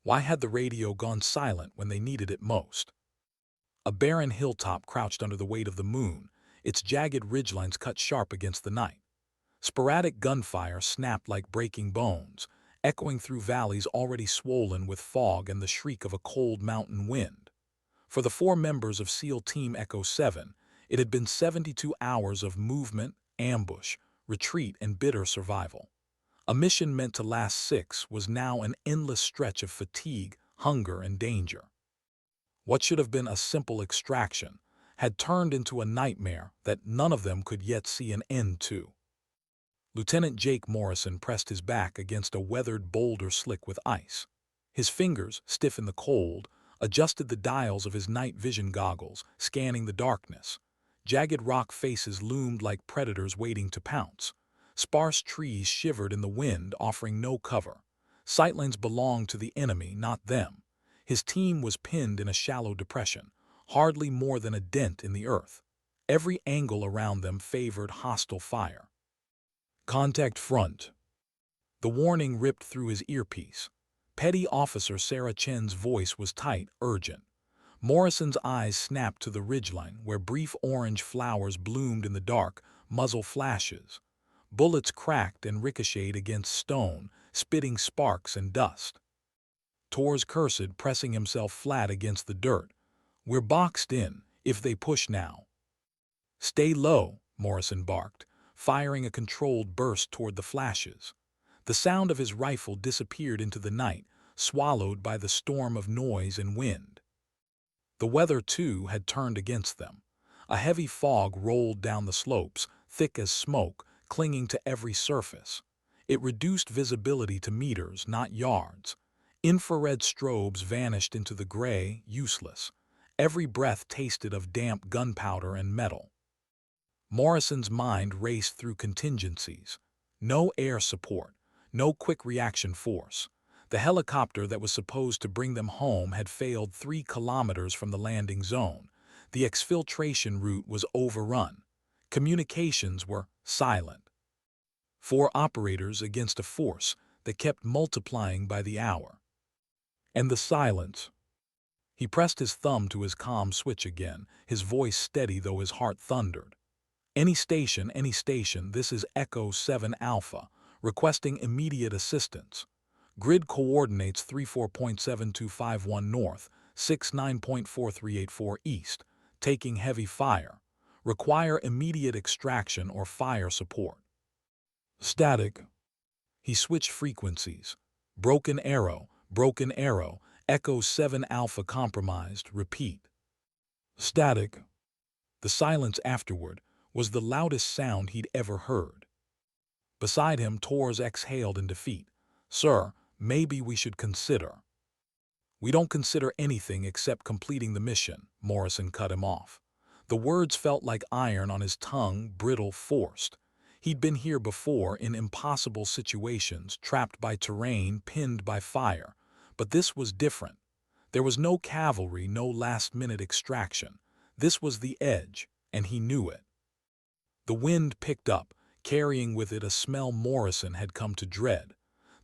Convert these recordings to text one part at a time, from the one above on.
Why had the radio gone silent when they needed it most? A barren hilltop crouched under the weight of the moon, its jagged ridgelines cut sharp against the night. Sporadic gunfire snapped like breaking bones, echoing through valleys already swollen with fog and the shriek of a cold mountain wind. For the four members of SEAL Team Echo 7, it had been 72 hours of movement, ambush, retreat, and bitter survival. A mission meant to last 6 was now an endless stretch of fatigue, hunger, and danger. What should have been a simple extraction had turned into a nightmare that none of them could yet see an end to. Lieutenant Jake Morrison pressed his back against a weathered boulder slick with ice. His fingers, stiff in the cold, adjusted the dials of his night vision goggles, scanning the darkness. Jagged rock faces loomed like predators waiting to pounce. Sparse trees shivered in the wind, offering no cover. Sightlines belonged to the enemy, not them. His team was pinned in a shallow depression, hardly more than a dent in the earth. Every angle around them favored hostile fire. Contact front. The warning ripped through his earpiece. Petty Officer Sarah Chen's voice was tight, urgent. Morrison's eyes snapped to the ridgeline, where brief orange flowers bloomed in the dark, muzzle flashes. Bullets cracked and ricocheted against stone, spitting sparks and dust. Torres cursed, pressing himself flat against the dirt. "We're boxed in, if they push now." "Stay low," Morrison barked, firing a controlled burst toward the flashes. The sound of his rifle disappeared into the night, swallowed by the storm of noise and wind. The weather, too, had turned against them. A heavy fog rolled down the slopes, thick as smoke, clinging to every surface. It reduced visibility to meters, not yards. Infrared strobes vanished into the gray, useless. Every breath tasted of damp gunpowder and metal. Morrison's mind raced through contingencies. No air support, no quick reaction force. The helicopter that was supposed to bring them home had failed 3 kilometers from the landing zone. The exfiltration route was overrun. Communications were silent. 4 operators against a force that kept multiplying by the hour. And the silence. He pressed his thumb to his comm switch again, his voice steady though his heart thundered. Any station, this is Echo 7 Alpha, requesting immediate assistance. Grid coordinates 34.7251 north, 69.4384 east, taking heavy fire. Require immediate extraction or fire support. Static. He switched frequencies. Broken arrow, Echo 7 Alpha compromised, repeat. Static. The silence afterward was the loudest sound he'd ever heard. Beside him, Torres exhaled in defeat. "Sir, maybe we should consider." "We don't consider anything except completing the mission," Morrison cut him off. The words felt like iron on his tongue, brittle, forced. He'd been here before in impossible situations, trapped by terrain, pinned by fire. But this was different. There was no cavalry, no last-minute extraction. This was the edge, and he knew it. The wind picked up, carrying with it a smell Morrison had come to dread.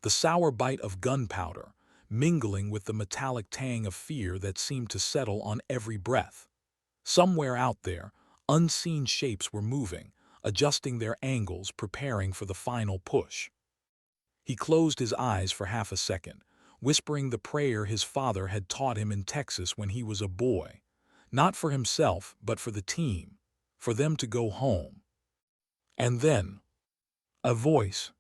The sour bite of gunpowder, mingling with the metallic tang of fear that seemed to settle on every breath. Somewhere out there, unseen shapes were moving, adjusting their angles, preparing for the final push. He closed his eyes for half a second, whispering the prayer his father had taught him in Texas when he was a boy. Not for himself, but for the team, for them to go home. And then, a voice.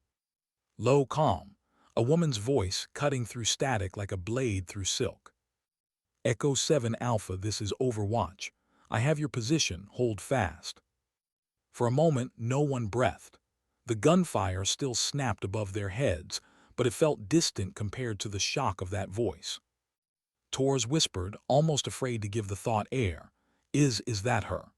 Low, calm, a woman's voice cutting through static like a blade through silk. "Echo 7 Alpha, this is Overwatch. I have your position, hold fast." For a moment, no one breathed. The gunfire still snapped above their heads, but it felt distant compared to the shock of that voice. Torres whispered, almost afraid to give the thought air. Is that her?"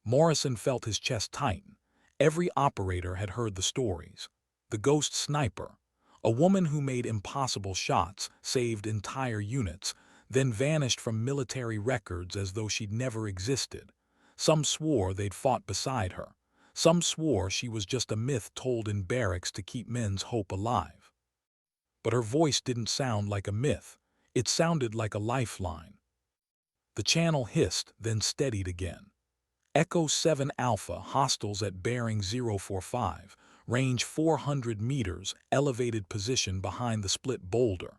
Morrison felt his chest tighten. Every operator had heard the stories. The ghost sniper, a woman who made impossible shots, saved entire units, then vanished from military records as though she'd never existed. Some swore they'd fought beside her. Some swore she was just a myth told in barracks to keep men's hope alive. but her voice didn't sound like a myth. It sounded like a lifeline. The channel hissed, then steadied again. Echo 7 Alpha, hostiles at bearing 045, range 400 meters, elevated position behind the split boulder.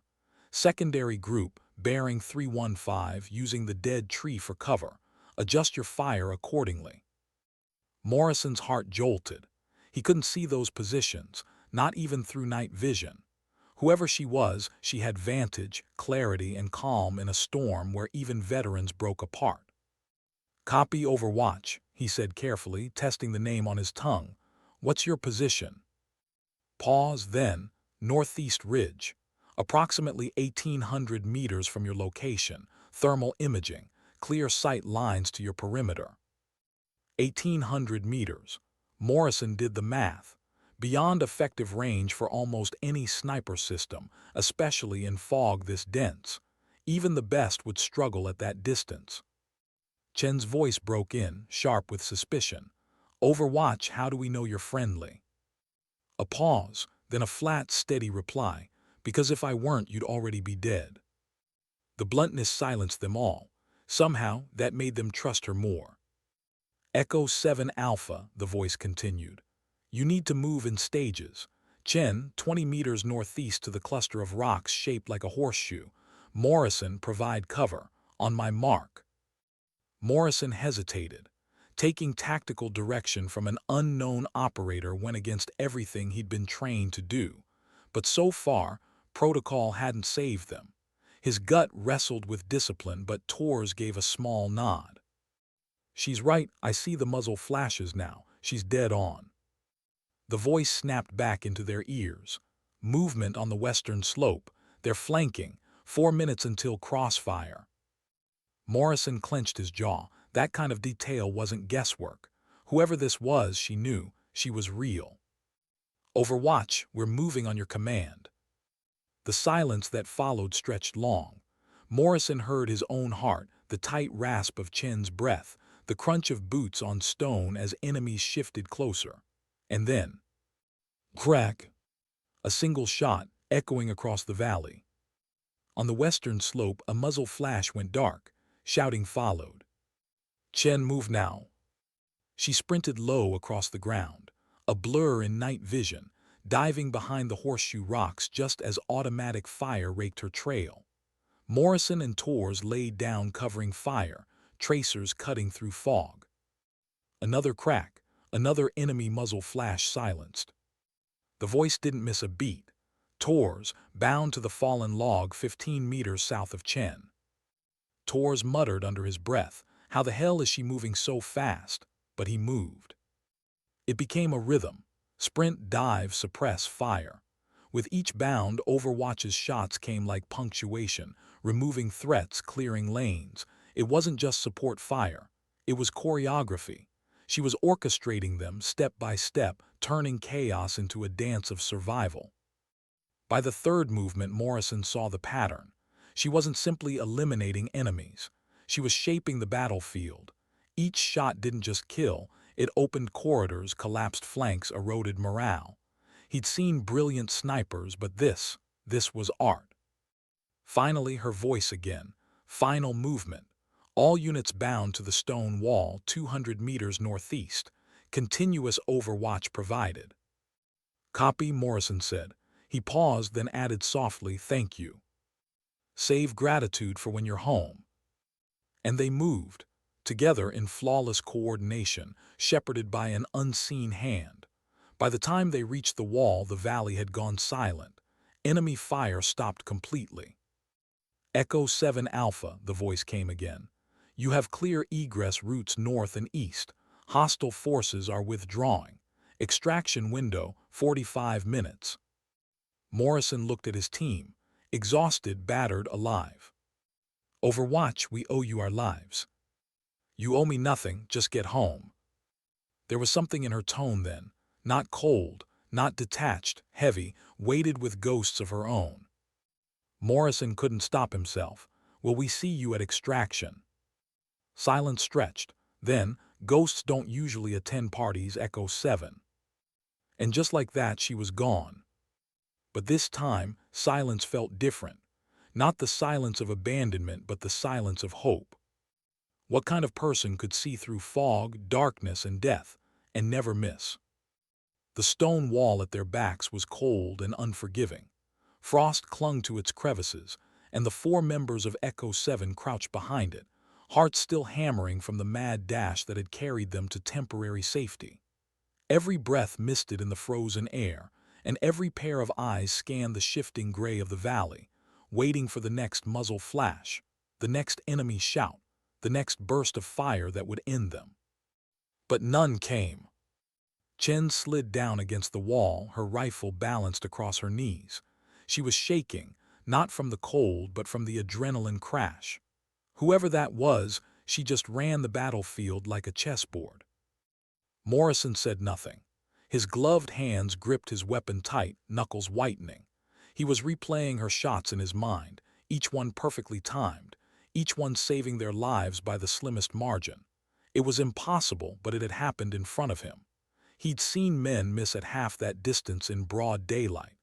Secondary group, bearing 315, using the dead tree for cover. Adjust your fire accordingly. Morrison's heart jolted. He couldn't see those positions, not even through night vision. Whoever she was, she had vantage, clarity, and calm in a storm where even veterans broke apart. "Copy Overwatch," he said carefully, testing the name on his tongue. "What's your position?" Pause, then, northeast ridge. Approximately 1,800 meters from your location. Thermal imaging. Clear sight lines to your perimeter. 1,800 meters. Morrison did the math. Beyond effective range for almost any sniper system, especially in fog this dense. Even the best would struggle at that distance. Chen's voice broke in, sharp with suspicion. "Overwatch, how do we know you're friendly?" A pause, then a flat, steady reply. "Because if I weren't, you'd already be dead." The bluntness silenced them all. Somehow, that made them trust her more. "Echo 7 Alpha," the voice continued. "You need to move in stages. Chen, 20 meters northeast to the cluster of rocks shaped like a horseshoe. Morrison, provide cover. On my mark." Morrison hesitated. Taking tactical direction from an unknown operator went against everything he'd been trained to do. But so far, protocol hadn't saved them. His gut wrestled with discipline, but Torres gave a small nod. "She's right, I see the muzzle flashes now. She's dead on." The voice snapped back into their ears. "Movement on the western slope. They're flanking. 4 minutes until crossfire." Morrison clenched his jaw. That kind of detail wasn't guesswork. Whoever this was, she knew. She was real. "Overwatch, we're moving on your command." The silence that followed stretched long. Morrison heard his own heart, the tight rasp of Chen's breath, the crunch of boots on stone as enemies shifted closer. And then, crack! A single shot, echoing across the valley. On the western slope, a muzzle flash went dark. Shouting followed. "Chen, move now." She sprinted low across the ground, a blur in night vision, diving behind the horseshoe rocks just as automatic fire raked her trail. Morrison and Torres laid down covering fire, tracers cutting through fog. Another crack, another enemy muzzle flash silenced. The voice didn't miss a beat. Torres, bound to the fallen log 15 meters south of Chen. Torres muttered under his breath, "How the hell is she moving so fast?" But he moved. It became a rhythm. Sprint, dive, suppress, fire. With each bound, Overwatch's shots came like punctuation, removing threats, clearing lanes. It wasn't just support fire. It was choreography. She was orchestrating them step by step, turning chaos into a dance of survival. By the third movement, Morrison saw the pattern. She wasn't simply eliminating enemies. She was shaping the battlefield. Each shot didn't just kill, it opened corridors, collapsed flanks, eroded morale. He'd seen brilliant snipers, but this was art. Finally, her voice again. Final movement. All units bound to the stone wall 200 meters northeast. Continuous overwatch provided. "Copy," Morrison said. He paused, then added softly, "Thank you. Save gratitude for when you're home." And they moved, together in flawless coordination, shepherded by an unseen hand. By the time they reached the wall, the valley had gone silent. Enemy fire stopped completely. "Echo 7 Alpha," the voice came again. "You have clear egress routes north and east. Hostile forces are withdrawing. Extraction window, 45 minutes. Morrison looked at his team. Exhausted, battered, alive. "Overwatch, we owe you our lives." "You owe me nothing, just get home." There was something in her tone then, not cold, not detached, heavy, weighted with ghosts of her own. Morrison couldn't stop himself. "Will we see you at extraction?" Silence stretched. Then, "Ghosts don't usually attend parties," Echo 7. And just like that, she was gone. But this time, silence felt different. Not the silence of abandonment, but the silence of hope. What kind of person could see through fog, darkness, and death, and never miss? The stone wall at their backs was cold and unforgiving. Frost clung to its crevices, and the four members of Echo 7 crouched behind it, hearts still hammering from the mad dash that had carried them to temporary safety. Every breath misted in the frozen air, and every pair of eyes scanned the shifting gray of the valley, waiting for the next muzzle flash, the next enemy shout, the next burst of fire that would end them. But none came. Chen slid down against the wall, her rifle balanced across her knees. She was shaking, not from the cold but from the adrenaline crash. Whoever that was, she just ran the battlefield like a chessboard. Morrison said nothing. His gloved hands gripped his weapon tight, knuckles whitening. He was replaying her shots in his mind, each one perfectly timed, each one saving their lives by the slimmest margin. It was impossible, but it had happened in front of him. He'd seen men miss at half that distance in broad daylight.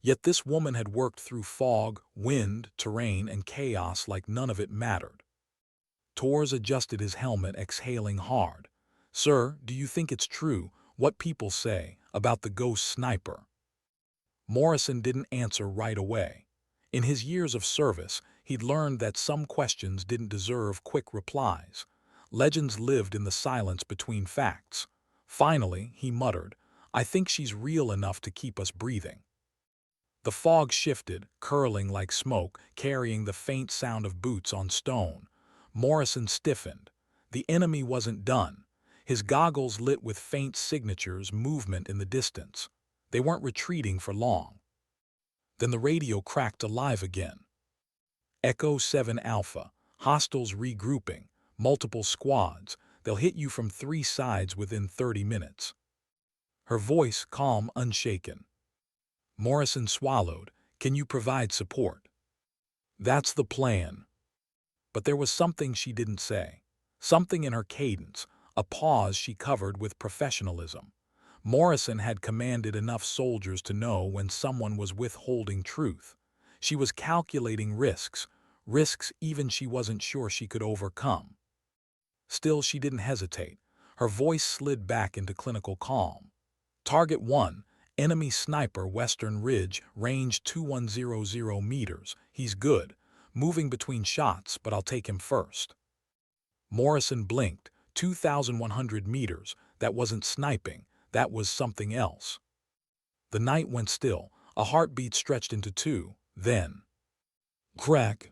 Yet this woman had worked through fog, wind, terrain, and chaos like none of it mattered. Torres adjusted his helmet, exhaling hard. "Sir, do you think it's true, what people say, about the ghost sniper?" Morrison didn't answer right away. In his years of service, he'd learned that some questions didn't deserve quick replies. Legends lived in the silence between facts. Finally, he muttered, "I think she's real enough to keep us breathing." The fog shifted, curling like smoke, carrying the faint sound of boots on stone. Morrison stiffened. The enemy wasn't done. His goggles lit with faint signatures, movement in the distance. They weren't retreating for long. Then the radio cracked alive again. Echo 7 Alpha, hostiles regrouping, multiple squads. They'll hit you from 3 sides within 30 minutes. Her voice calm, unshaken. Morrison swallowed. "Can you provide support?" "That's the plan." But there was something she didn't say. Something in her cadence, a pause she covered with professionalism. Morrison had commanded enough soldiers to know when someone was withholding truth. She was calculating risks, risks even she wasn't sure she could overcome. Still, she didn't hesitate. Her voice slid back into clinical calm. "Target 1, enemy sniper, Western Ridge, range 2100 meters. He's good, moving between shots, but I'll take him first." Morrison blinked. 2,100 meters. That wasn't sniping. That was something else. The night went still. A heartbeat stretched into 2. Then, crack!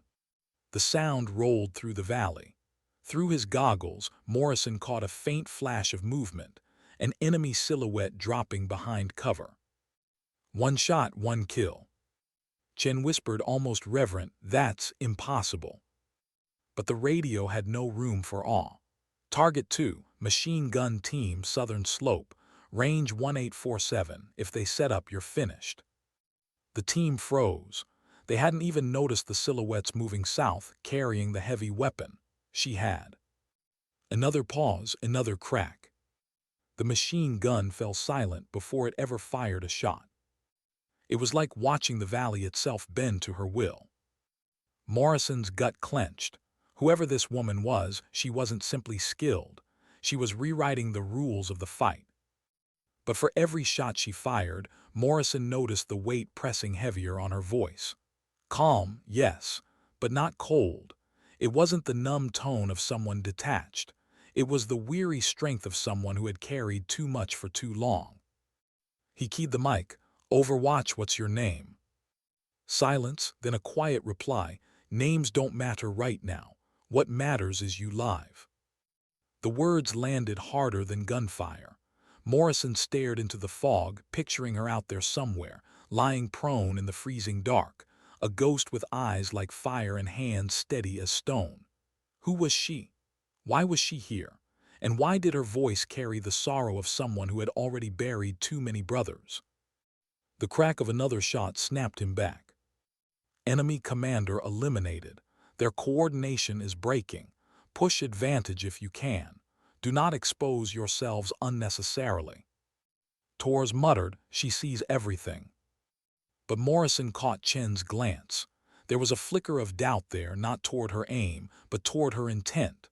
The sound rolled through the valley. Through his goggles, Morrison caught a faint flash of movement, an enemy silhouette dropping behind cover. "One shot, one kill." Chen whispered, almost reverent, "That's impossible." But the radio had no room for awe. "Target 2, machine gun team, Southern Slope, range 1847. If they set up, you're finished." The team froze. They hadn't even noticed the silhouettes moving south, carrying the heavy weapon. She had. Another pause, another crack. The machine gun fell silent before it ever fired a shot. It was like watching the valley itself bend to her will. Morrison's gut clenched. Whoever this woman was, she wasn't simply skilled. She was rewriting the rules of the fight. But for every shot she fired, Morrison noticed the weight pressing heavier on her voice. Calm, yes, but not cold. It wasn't the numb tone of someone detached. It was the weary strength of someone who had carried too much for too long. He keyed the mic. "Overwatch, what's your name?" Silence, then a quiet reply. "Names don't matter right now. What matters is you live." The words landed harder than gunfire. Morrison stared into the fog, picturing her out there somewhere, lying prone in the freezing dark, a ghost with eyes like fire and hands steady as stone. Who was she? Why was she here? And why did her voice carry the sorrow of someone who had already buried too many brothers? The crack of another shot snapped him back. Enemy commander eliminated. Their coordination is breaking. Push advantage if you can. Do not expose yourselves unnecessarily. Torres muttered, "She sees everything." But Morrison caught Chen's glance. There was a flicker of doubt there, not toward her aim, but toward her intent.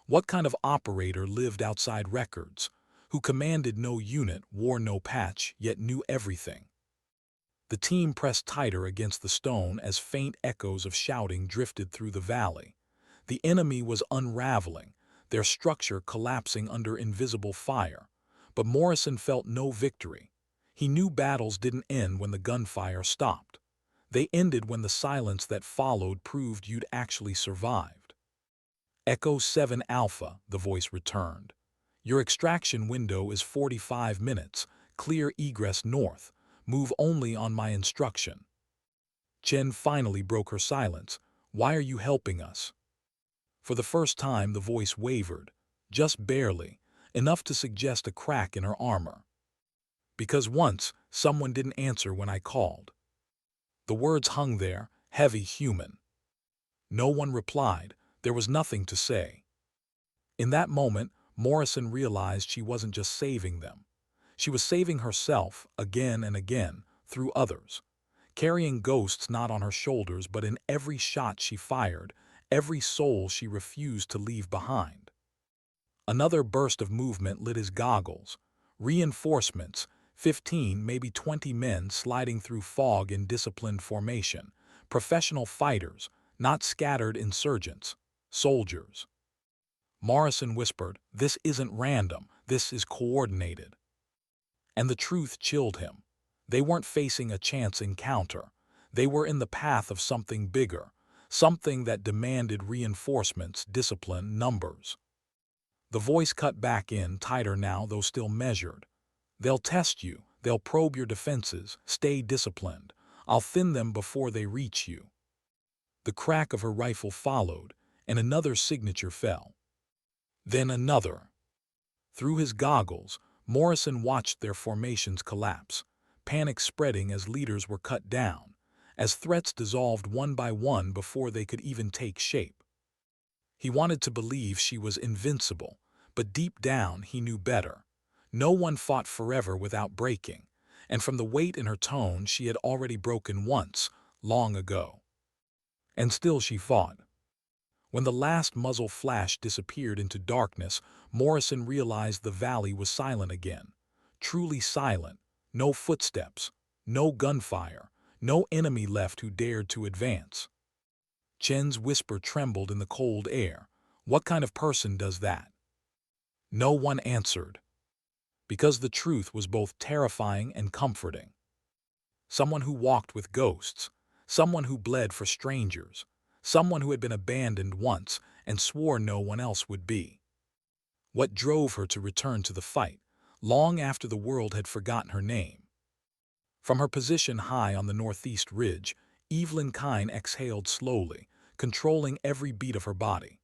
What kind of operator lived outside records, who commanded no unit, wore no patch, yet knew everything? The team pressed tighter against the stone as faint echoes of shouting drifted through the valley. The enemy was unraveling, their structure collapsing under invisible fire. But Morrison felt no victory. He knew battles didn't end when the gunfire stopped. They ended when the silence that followed proved you'd actually survived. Echo 7 Alpha, the voice returned. Your extraction window is 45 minutes, clear egress north. Move only on my instruction. Chen finally broke her silence. Why are you helping us? For the first time the voice wavered, just barely, enough to suggest a crack in her armor. Because once, someone didn't answer when I called. The words hung there, heavy, human. No one replied. There was nothing to say. In that moment, Morrison realized she wasn't just saving them. She was saving herself, again and again, through others, carrying ghosts not on her shoulders but in every shot she fired, every soul she refused to leave behind. Another burst of movement lit his goggles. Reinforcements, 15, maybe 20 men sliding through fog in disciplined formation. Professional fighters, not scattered insurgents. Soldiers. Morrison whispered, "This isn't random, this is coordinated." And the truth chilled him. They weren't facing a chance encounter. They were in the path of something bigger, something that demanded reinforcements, discipline, numbers. The voice cut back in, tighter now, though still measured. They'll test you, they'll probe your defenses, stay disciplined. I'll thin them before they reach you. The crack of her rifle followed, and another signature fell. Then another. Through his goggles, Morrison watched their formations collapse, panic spreading as leaders were cut down, as threats dissolved one by one before they could even take shape. He wanted to believe she was invincible, but deep down he knew better. No one fought forever without breaking, and from the weight in her tone she had already broken once, long ago. And still she fought. When the last muzzle flash disappeared into darkness, Morrison realized the valley was silent again. Truly silent. No footsteps. No gunfire. No enemy left who dared to advance. Chen's whisper trembled in the cold air. What kind of person does that? No one answered. Because the truth was both terrifying and comforting. Someone who walked with ghosts. Someone who bled for strangers. Someone who had been abandoned once and swore no one else would be. What drove her to return to the fight, long after the world had forgotten her name? From her position high on the northeast ridge, Evelyn exhaled slowly, controlling every beat of her body.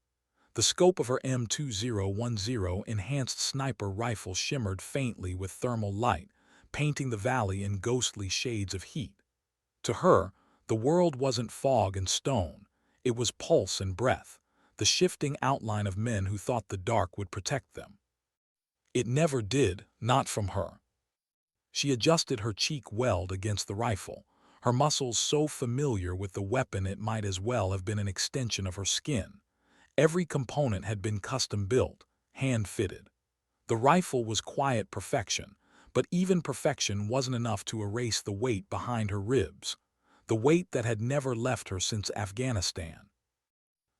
The scope of her M2010 enhanced sniper rifle shimmered faintly with thermal light, painting the valley in ghostly shades of heat. To her, the world wasn't fog and stone. It was pulse and breath, the shifting outline of men who thought the dark would protect them. It never did, not from her. She adjusted her cheek weld against the rifle, her muscles so familiar with the weapon it might as well have been an extension of her skin. Every component had been custom-built, hand-fitted. The rifle was quiet perfection, but even perfection wasn't enough to erase the weight behind her ribs. The weight that had never left her since Afghanistan.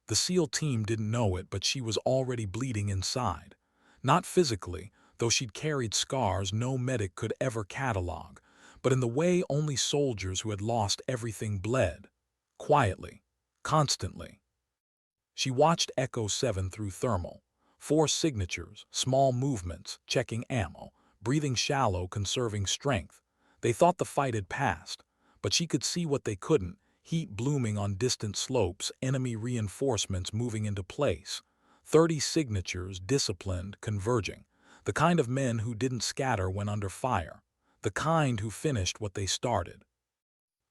The SEAL team didn't know it, but she was already bleeding inside. Not physically, though she'd carried scars no medic could ever catalog, but in the way only soldiers who had lost everything bled. Quietly. Constantly. She watched Echo 7 through thermal. 4 signatures, small movements, checking ammo, breathing shallow, conserving strength. They thought the fight had passed. But she could see what they couldn't, heat blooming on distant slopes, enemy reinforcements moving into place. 30 signatures, disciplined, converging. The kind of men who didn't scatter when under fire. The kind who finished what they started.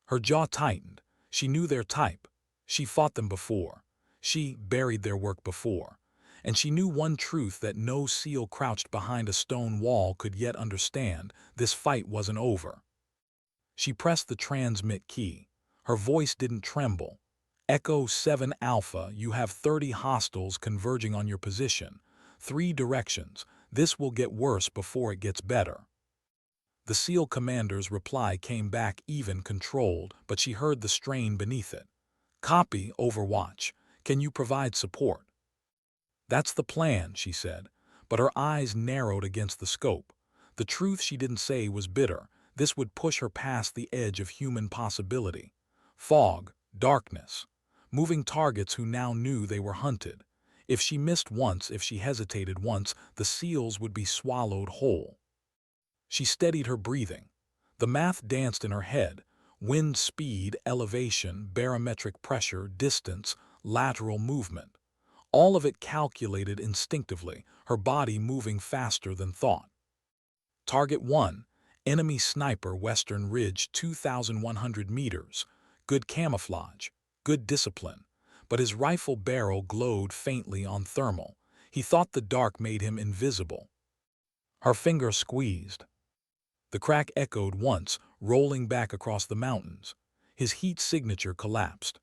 Her jaw tightened. She knew their type. She fought them before. She buried their work before. And she knew one truth that no SEAL crouched behind a stone wall could yet understand: this fight wasn't over. She pressed the transmit key. Her voice didn't tremble. Echo 7 Alpha, you have 30 hostiles converging on your position. 3 directions. This will get worse before it gets better. The SEAL commander's reply came back even controlled, but she heard the strain beneath it. Copy, Overwatch. Can you provide support? That's the plan, she said, but her eyes narrowed against the scope. The truth she didn't say was bitter. This would push her past the edge of human possibility. Fog, darkness, moving targets who now knew they were hunted. If she missed once, if she hesitated once, the SEALs would be swallowed whole. She steadied her breathing. The math danced in her head. Wind speed, elevation, barometric pressure, distance, lateral movement. All of it calculated instinctively, her body moving faster than thought. Target 1, enemy sniper, Western Ridge, 2,100 meters. Good camouflage, good discipline. But his rifle barrel glowed faintly on thermal. He thought the dark made him invisible. Her finger squeezed. The crack echoed once, rolling back across the mountains. His heat signature collapsed.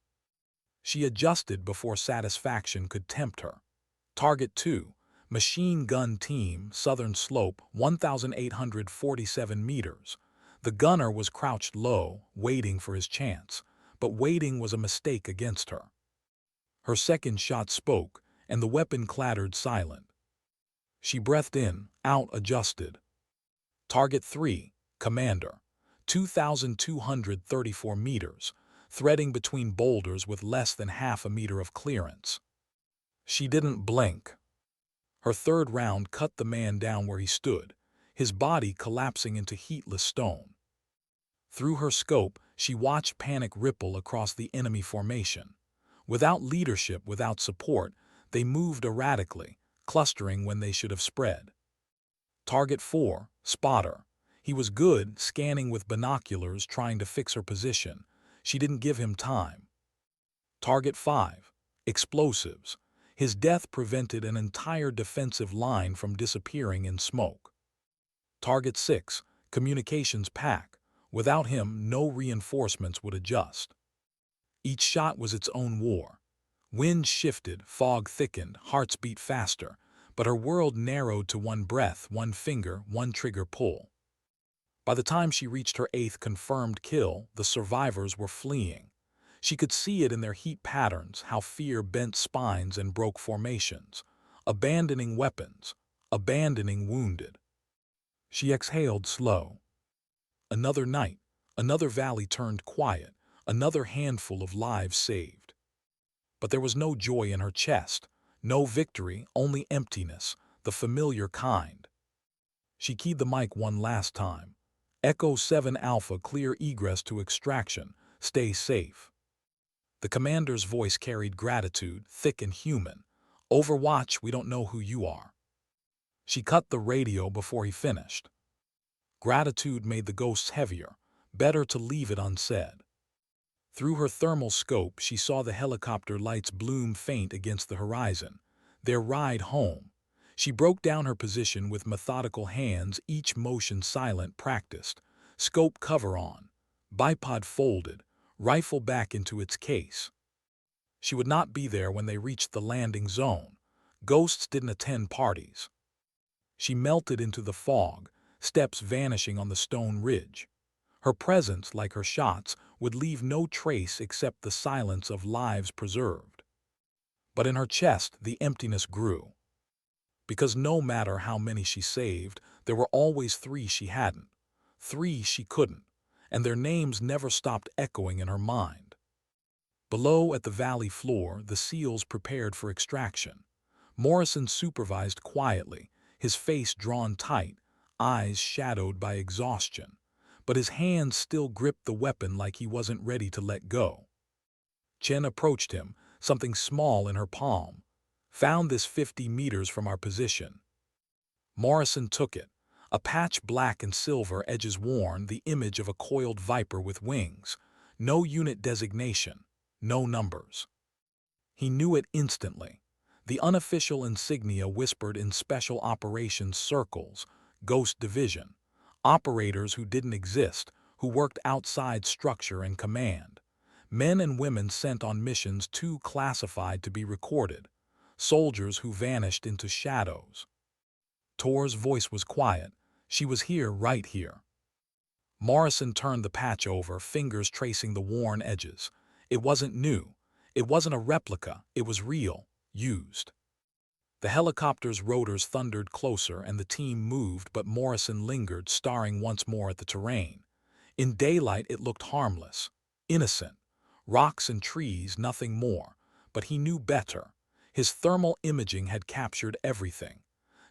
She adjusted before satisfaction could tempt her. Target 2, machine gun team, southern slope, 1,847 meters. The gunner was crouched low, waiting for his chance, but waiting was a mistake against her. Her second shot spoke, and the weapon clattered silent. She breathed in, out, adjusted. Target 3, commander, 2,234 meters, threading between boulders with less than half a meter of clearance. She didn't blink. Her third round cut the man down where he stood, his body collapsing into heatless stone. Through her scope, she watched panic ripple across the enemy formation. Without leadership, without support, they moved erratically, clustering when they should have spread. Target 4, spotter. He was good, scanning with binoculars, trying to fix her position. She didn't give him time. Target 5, explosives. His death prevented an entire defensive line from disappearing in smoke. Target 6, communications pack. Without him, no reinforcements would adjust. Each shot was its own war. Wind shifted, fog thickened, hearts beat faster, but her world narrowed to one breath, one finger, one trigger pull. By the time she reached her 8th confirmed kill, the survivors were fleeing. She could see it in their heat patterns, how fear bent spines and broke formations, abandoning weapons, abandoning wounded. She exhaled slow. Another night, another valley turned quiet, another handful of lives saved. But there was no joy in her chest, no victory, only emptiness, the familiar kind. She keyed the mic one last time. Echo 7 Alpha, clear egress to extraction, stay safe. The commander's voice carried gratitude, thick and human. Overwatch, we don't know who you are. She cut the radio before he finished. Gratitude made the ghosts heavier, better to leave it unsaid. Through her thermal scope, she saw the helicopter lights bloom faint against the horizon. Their ride home. She broke down her position with methodical hands, each motion silent, practiced. Scope cover on. Bipod folded. Rifle back into its case. She would not be there when they reached the landing zone. Ghosts didn't attend parties. She melted into the fog, steps vanishing on the stone ridge. Her presence, like her shots, would leave no trace except the silence of lives preserved. But in her chest, the emptiness grew. Because no matter how many she saved, there were always 3 she hadn't, 3 she couldn't, and their names never stopped echoing in her mind. Below at the valley floor, the SEALs prepared for extraction. Morrison supervised quietly, his face drawn tight, eyes shadowed by exhaustion, but his hands still gripped the weapon like he wasn't ready to let go. Chen approached him, something small in her palm. Found this 50 meters from our position. Morrison took it. A patch black and silver, edges worn, the image of a coiled viper with wings. No unit designation, no numbers. He knew it instantly. The unofficial insignia whispered in special operations circles, Ghost Division. Operators who didn't exist, who worked outside structure and command. Men and women sent on missions too classified to be recorded. Soldiers who vanished into shadows. Tor's voice was quiet. She was here, right here. Morrison turned the patch over, fingers tracing the worn edges. It wasn't new. It wasn't a replica. It was real, used. The helicopter's rotors thundered closer and the team moved, but Morrison lingered, staring once more at the terrain. In daylight it looked harmless, innocent. Rocks and trees, nothing more. But he knew better. His thermal imaging had captured everything.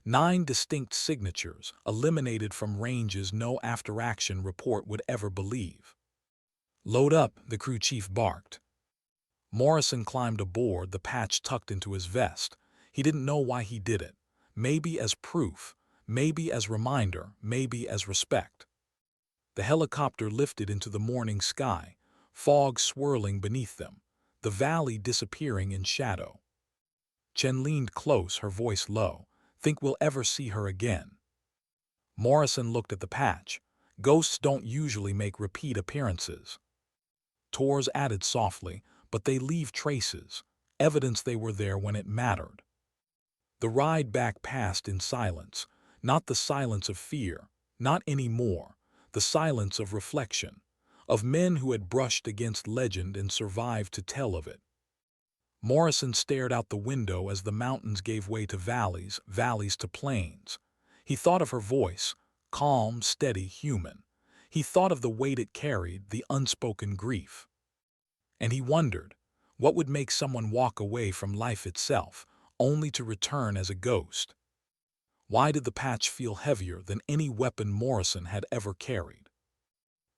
9 distinct signatures, eliminated from ranges no after-action report would ever believe. "Load up," the crew chief barked. Morrison climbed aboard, the patch tucked into his vest. He didn't know why he did it. Maybe as proof, maybe as reminder, maybe as respect. The helicopter lifted into the morning sky, fog swirling beneath them, the valley disappearing in shadow. Chen leaned close, her voice low. "Think we'll ever see her again?" Morrison looked at the patch. "Ghosts don't usually make repeat appearances." Tors added softly, "But they leave traces, evidence they were there when it mattered." The ride back passed in silence, not the silence of fear, not anymore, the silence of reflection, of men who had brushed against legend and survived to tell of it. Morrison stared out the window as the mountains gave way to valleys, valleys to plains. He thought of her voice, calm, steady, human. He thought of the weight it carried, the unspoken grief. And he wondered, what would make someone walk away from life itself, only to return as a ghost? Why did the patch feel heavier than any weapon Morrison had ever carried?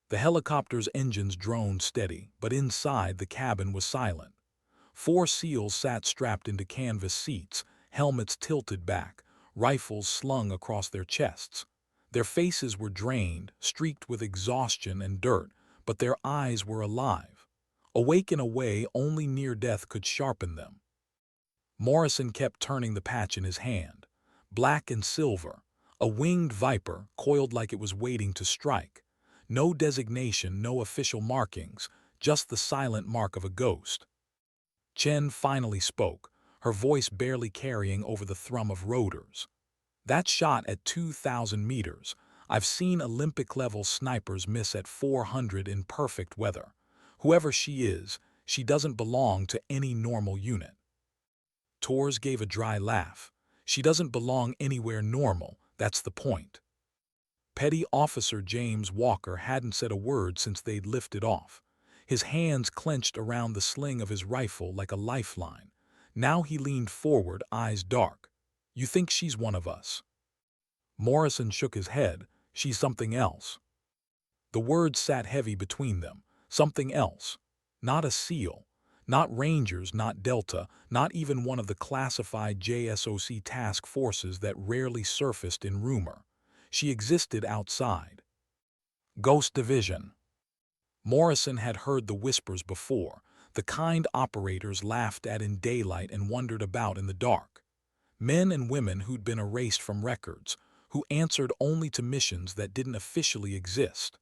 The helicopter's engines droned steady, but inside the cabin was silent. 4 SEALs sat strapped into canvas seats, helmets tilted back, rifles slung across their chests. Their faces were drained, streaked with exhaustion and dirt, but their eyes were alive, awake in a way only near death could sharpen them. Morrison kept turning the patch in his hand. Black and silver, a winged viper coiled like it was waiting to strike. No designation, no official markings, just the silent mark of a ghost. Chen finally spoke, her voice barely carrying over the thrum of rotors. "That shot at 2,000 meters. I've seen Olympic-level snipers miss at 400 in perfect weather. Whoever she is, she doesn't belong to any normal unit." Tors gave a dry laugh. "She doesn't belong anywhere normal, that's the point." Petty Officer James Walker hadn't said a word since they'd lifted off. His hands clenched around the sling of his rifle like a lifeline. Now he leaned forward, eyes dark. "You think she's one of us?" Morrison shook his head. "She's something else." The words sat heavy between them. Something else. Not a SEAL. Not Rangers, not Delta, not even one of the classified JSOC task forces that rarely surfaced in rumor. She existed outside. Ghost Division. Morrison had heard the whispers before, the kind operators laughed at in daylight and wondered about in the dark. Men and women who'd been erased from records, who answered only to missions that didn't officially exist.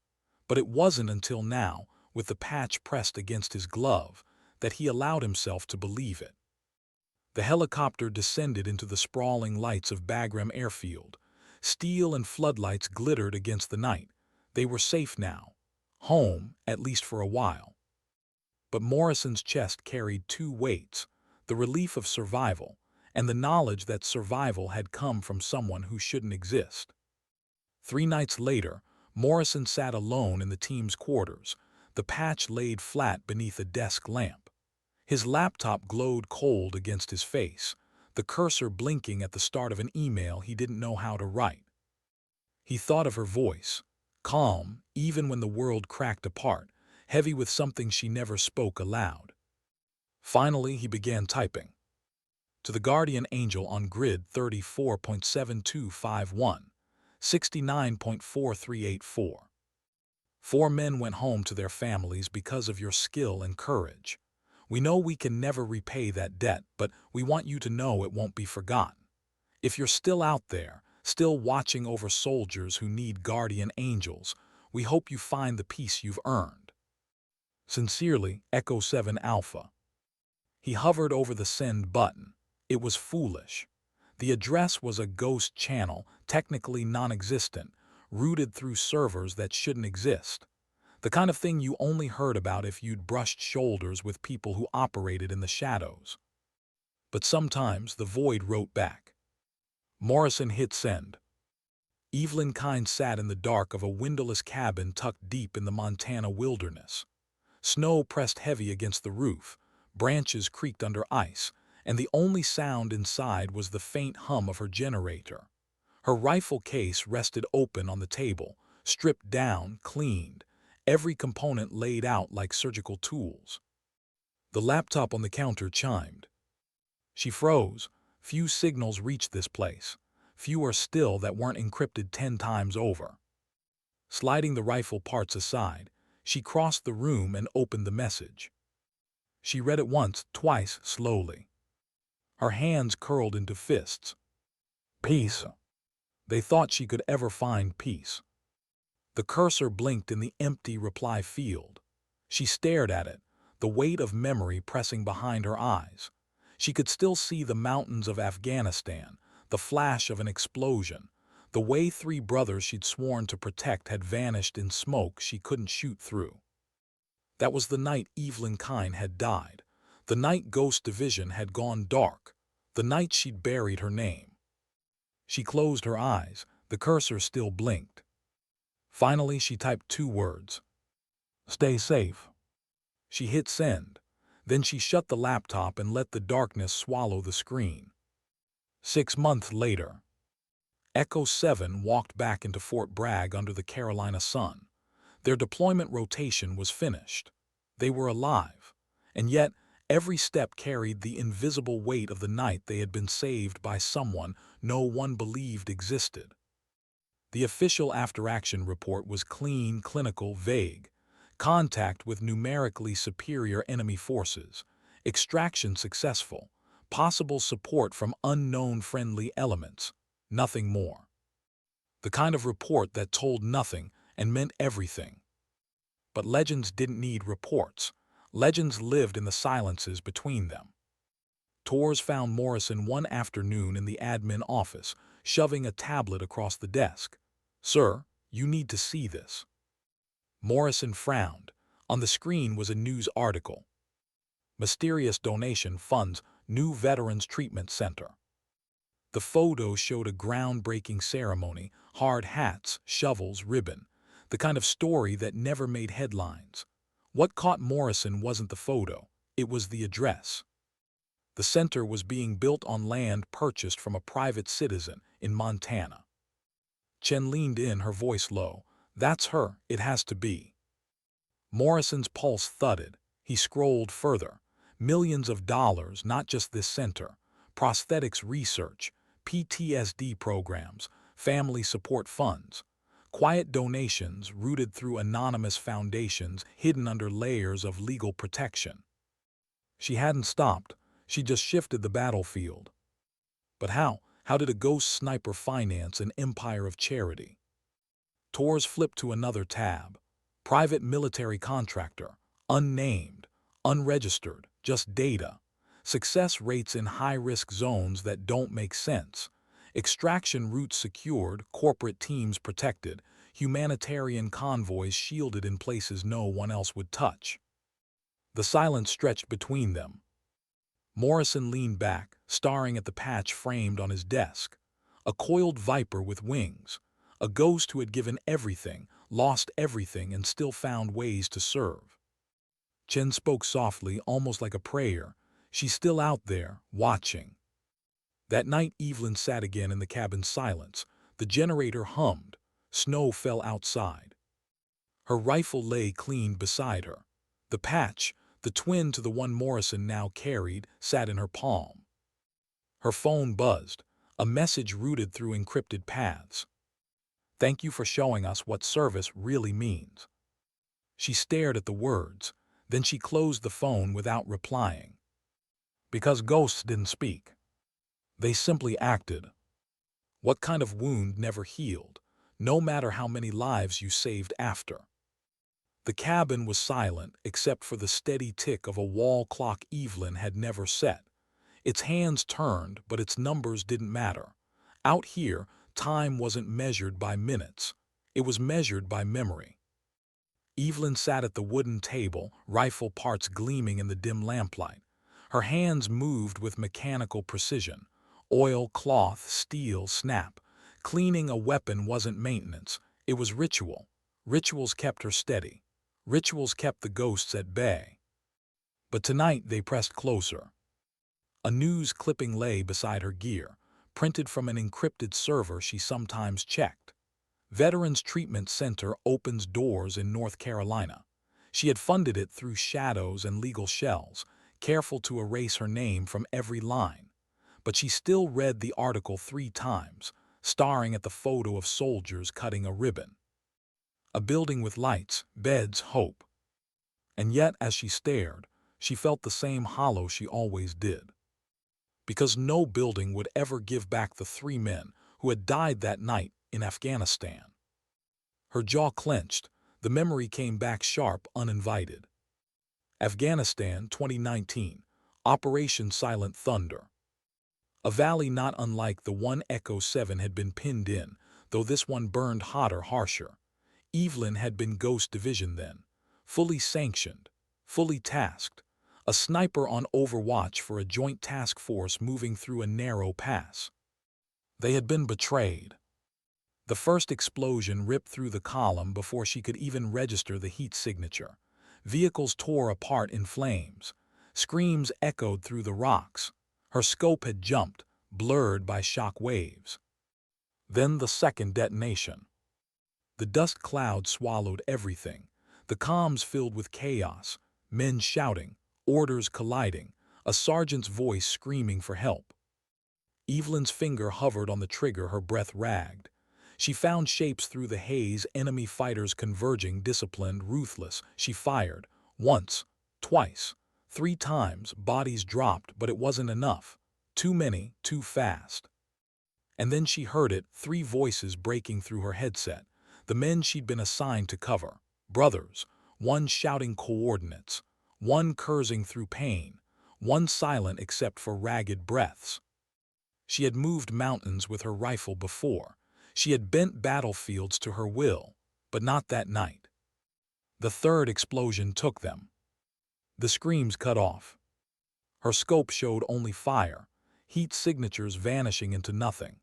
But it wasn't until now, with the patch pressed against his glove, that he allowed himself to believe it. The helicopter descended into the sprawling lights of Bagram Airfield. Steel and floodlights glittered against the night. They were safe now. Home, at least for a while. But Morrison's chest carried 2 weights, the relief of survival, and the knowledge that survival had come from someone who shouldn't exist. 3 nights later, Morrison sat alone in the team's quarters, the patch laid flat beneath a desk lamp. His laptop glowed cold against his face, the cursor blinking at the start of an email he didn't know how to write. He thought of her voice, calm even when the world cracked apart, heavy with something she never spoke aloud. Finally, he began typing. To the Guardian Angel on grid 34.7251, 69.4384. 4 men went home to their families because of your skill and courage. We know we can never repay that debt, but we want you to know it won't be forgotten. If you're still out there, still watching over soldiers who need guardian angels, We hope you find the peace you've earned. Sincerely, Echo 7 Alpha. He hovered over the send button. It was foolish. The address was a ghost channel, technically non-existent, routed through servers that shouldn't exist. The kind of thing you only heard about if you'd brushed shoulders with people who operated in the shadows. But sometimes the void wrote back. Morrison hit send. Evelyn Kind sat in the dark of a windowless cabin tucked deep in the Montana wilderness. Snow pressed heavy against the roof, branches creaked under ice, and the only sound inside was the faint hum of her generator. Her rifle case rested open on the table, stripped down, cleaned, every component laid out like surgical tools. The laptop on the counter chimed. She froze. Few signals reached this place, fewer still that weren't encrypted 10 times over. Sliding the rifle parts aside, she crossed the room and opened the message. She read it once, twice, slowly. Her hands curled into fists. Peace. They thought she could ever find peace. The cursor blinked in the empty reply field. She stared at it, the weight of memory pressing behind her eyes. She could still see the mountains of Afghanistan, the flash of an explosion, the way 3 brothers she'd sworn to protect had vanished in smoke she couldn't shoot through. That was the night Evelyn Kind had died, the night Ghost Division had gone dark, the night she'd buried her name. She closed her eyes, the cursor still blinked. Finally, she typed 2 words. Stay safe. She hit send. Then she shut the laptop and let the darkness swallow the screen. 6 months later, Echo 7 walked back into Fort Bragg under the Carolina sun. Their deployment rotation was finished. They were alive, and yet every step carried the invisible weight of the night they had been saved by someone no one believed existed. The official after-action report was clean, clinical, vague. Contact with numerically superior enemy forces. Extraction successful. Possible support from unknown friendly elements. Nothing more. The kind of report that told nothing and meant everything. But legends didn't need reports. Legends lived in the silences between them. Tors found Morrison one afternoon in the admin office, shoving a tablet across the desk. Sir, you need to see this. Morrison frowned. On the screen was a news article. Mysterious donation funds new Veterans Treatment Center. The photo showed a groundbreaking ceremony, hard hats, shovels, ribbon, the kind of story that never made headlines. What caught Morrison wasn't the photo, it was the address. The center was being built on land purchased from a private citizen in Montana. Chen leaned in, her voice low. That's her, it has to be. Morrison's pulse thudded. He scrolled further. Millions of dollars, not just this center. Prosthetics research, PTSD programs, family support funds. Quiet donations routed through anonymous foundations hidden under layers of legal protection. She hadn't stopped. She just shifted the battlefield. But how? How did a ghost sniper finance an empire of charity? Tors flipped to another tab. Private military contractor. Unnamed. Unregistered. Just data. Success rates in high-risk zones that don't make sense. Extraction routes secured, corporate teams protected, humanitarian convoys shielded in places no one else would touch. The silence stretched between them. Morrison leaned back, staring at the patch framed on his desk. A coiled viper with wings. A ghost who had given everything, lost everything, and still found ways to serve. Chen spoke softly, almost like a prayer. She's still out there, watching. That night Evelyn sat again in the cabin's silence. The generator hummed. Snow fell outside. Her rifle lay cleaned beside her. The patch, the twin to the one Morrison now carried, sat in her palm. Her phone buzzed, a message routed through encrypted paths. Thank you for showing us what service really means. She stared at the words, then she closed the phone without replying. Because ghosts didn't speak. They simply acted. What kind of wound never healed? no matter how many lives you saved after. The cabin was silent except for the steady tick of a wall clock Evelyn had never set. Its hands turned, but its numbers didn't matter. Out here, time wasn't measured by minutes. It was measured by memory. Evelyn sat at the wooden table, rifle parts gleaming in the dim lamplight. Her hands moved with mechanical precision. Oil, cloth, steel, snap. Cleaning a weapon wasn't maintenance. It was ritual. Rituals kept her steady. Rituals kept the ghosts at bay. But tonight they pressed closer. A news clipping lay beside her gear, printed from an encrypted server she sometimes checked. Veterans Treatment Center opens doors in North Carolina. She had funded it through shadows and legal shells, careful to erase her name from every line. But she still read the article 3 times, staring at the photo of soldiers cutting a ribbon. A building with lights, beds, hope. And yet, as she stared, she felt the same hollow she always did. Because no building would ever give back the 3 men who had died that night in Afghanistan. Her jaw clenched. The memory came back sharp, uninvited. Afghanistan, 2019. Operation Silent Thunder. A valley not unlike the one Echo 7 had been pinned in, though this one burned hotter, harsher. Evelyn had been Ghost Division then, fully sanctioned, fully tasked, a sniper on overwatch for a joint task force moving through a narrow pass. They had been betrayed. The first explosion ripped through the column before she could even register the heat signature. Vehicles tore apart in flames. Screams echoed through the rocks. Her scope had jumped, blurred by shock waves. Then the second detonation. The dust cloud swallowed everything. The comms filled with chaos, men shouting, orders colliding, a sergeant's voice screaming for help. Evelyn's finger hovered on the trigger, her breath ragged. She found shapes through the haze, enemy fighters converging, disciplined, ruthless. She fired. Once, twice, 3 times, bodies dropped, but it wasn't enough. Too many, too fast. And then she heard it, 3 voices breaking through her headset. The men she'd been assigned to cover. Brothers, one shouting coordinates, one cursing through pain, one silent except for ragged breaths. She had moved mountains with her rifle before. She had bent battlefields to her will, but not that night. The third explosion took them. The screams cut off. Her scope showed only fire, heat signatures vanishing into nothing.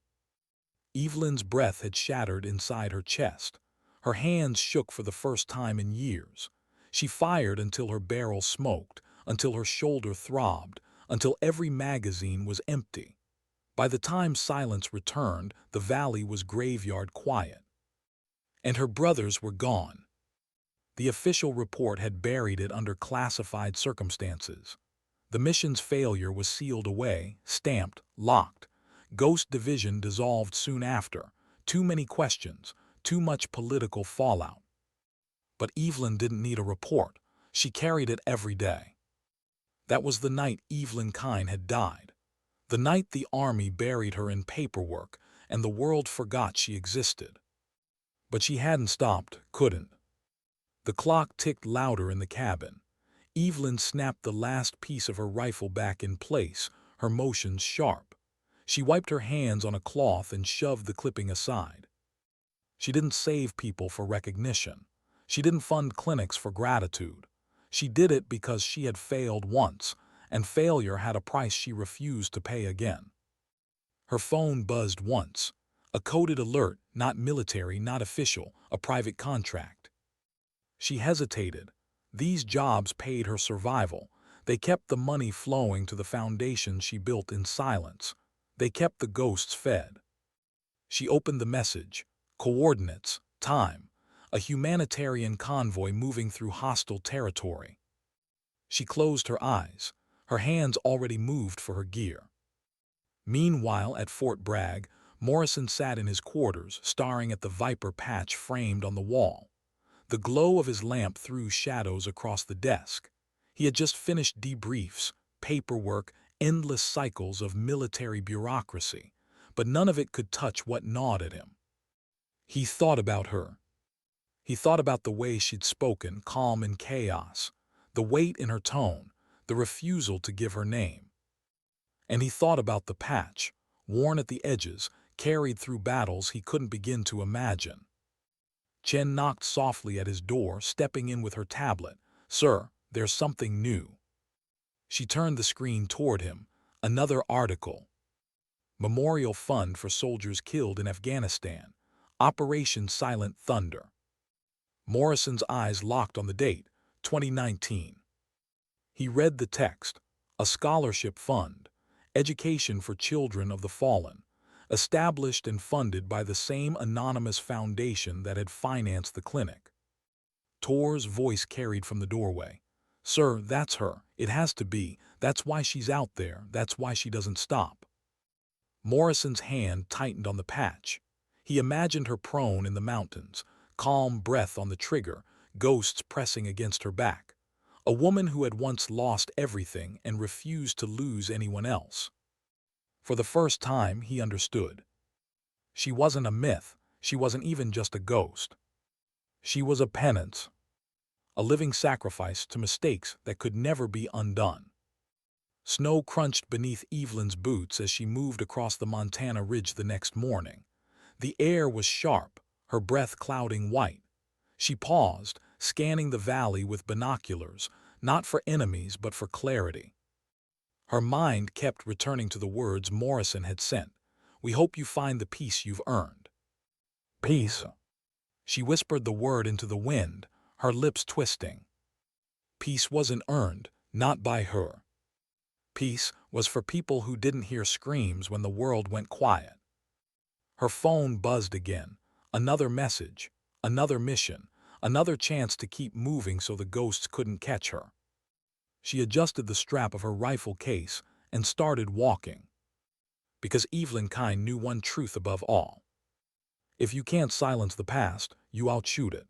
Evelyn's breath had shattered inside her chest. Her hands shook for the first time in years. She fired until her barrel smoked, until her shoulder throbbed, until every magazine was empty. By the time silence returned, the valley was graveyard quiet. And her brothers were gone. The official report had buried it under classified circumstances. The mission's failure was sealed away, stamped, locked. Ghost Division dissolved soon after. Too many questions, too much political fallout. But Evelyn didn't need a report. She carried it every day. That was the night Evelyn Kine had died. The night the army buried her in paperwork and the world forgot she existed. But she hadn't stopped, couldn't. The clock ticked louder in the cabin. Evelyn snapped the last piece of her rifle back in place, her motions sharp. She wiped her hands on a cloth and shoved the clipping aside. She didn't save people for recognition. She didn't fund clinics for gratitude. She did it because she had failed once, and failure had a price she refused to pay again. Her phone buzzed once. A coded alert, not military, not official, a private contract. She hesitated. These jobs paid her survival. They kept the money flowing to the foundation she built in silence. They kept the ghosts fed. She opened the message. Coordinates, time. A humanitarian convoy moving through hostile territory. She closed her eyes. Her hands already moved for her gear. Meanwhile, at Fort Bragg, Morrison sat in his quarters, staring at the viper patch framed on the wall. The glow of his lamp threw shadows across the desk. He had just finished debriefs, paperwork, endless cycles of military bureaucracy, but none of it could touch what gnawed at him. He thought about her. He thought about the way she'd spoken, calm in chaos, the weight in her tone, the refusal to give her name. And he thought about the patch, worn at the edges, carried through battles he couldn't begin to imagine. Chen knocked softly at his door, stepping in with her tablet. "Sir, there's something new." She turned the screen toward him. Another article. Memorial Fund for Soldiers Killed in Afghanistan. Operation Silent Thunder. Morrison's eyes locked on the date, 2019. He read the text. A scholarship fund. Education for children of the fallen. Established and funded by the same anonymous foundation that had financed the clinic. Tor's voice carried from the doorway. "Sir, that's her. It has to be. That's why she's out there. That's why she doesn't stop." Morrison's hand tightened on the patch. He imagined her prone in the mountains, calm breath on the trigger, ghosts pressing against her back. A woman who had once lost everything and refused to lose anyone else. For the first time, he understood. She wasn't a myth. She wasn't even just a ghost. She was a penance. A living sacrifice to mistakes that could never be undone. Snow crunched beneath Evelyn's boots as she moved across the Montana ridge the next morning. The air was sharp, her breath clouding white. She paused, scanning the valley with binoculars, not for enemies but for clarity. Her mind kept returning to the words Morrison had sent. "We hope you find the peace you've earned." Peace. She whispered the word into the wind, her lips twisting. Peace wasn't earned, not by her. Peace was for people who didn't hear screams when the world went quiet. Her phone buzzed again. Another message, another mission, another chance to keep moving so the ghosts couldn't catch her. She adjusted the strap of her rifle case and started walking. Because Evelyn Kine knew one truth above all. If you can't silence the past, you outshoot it.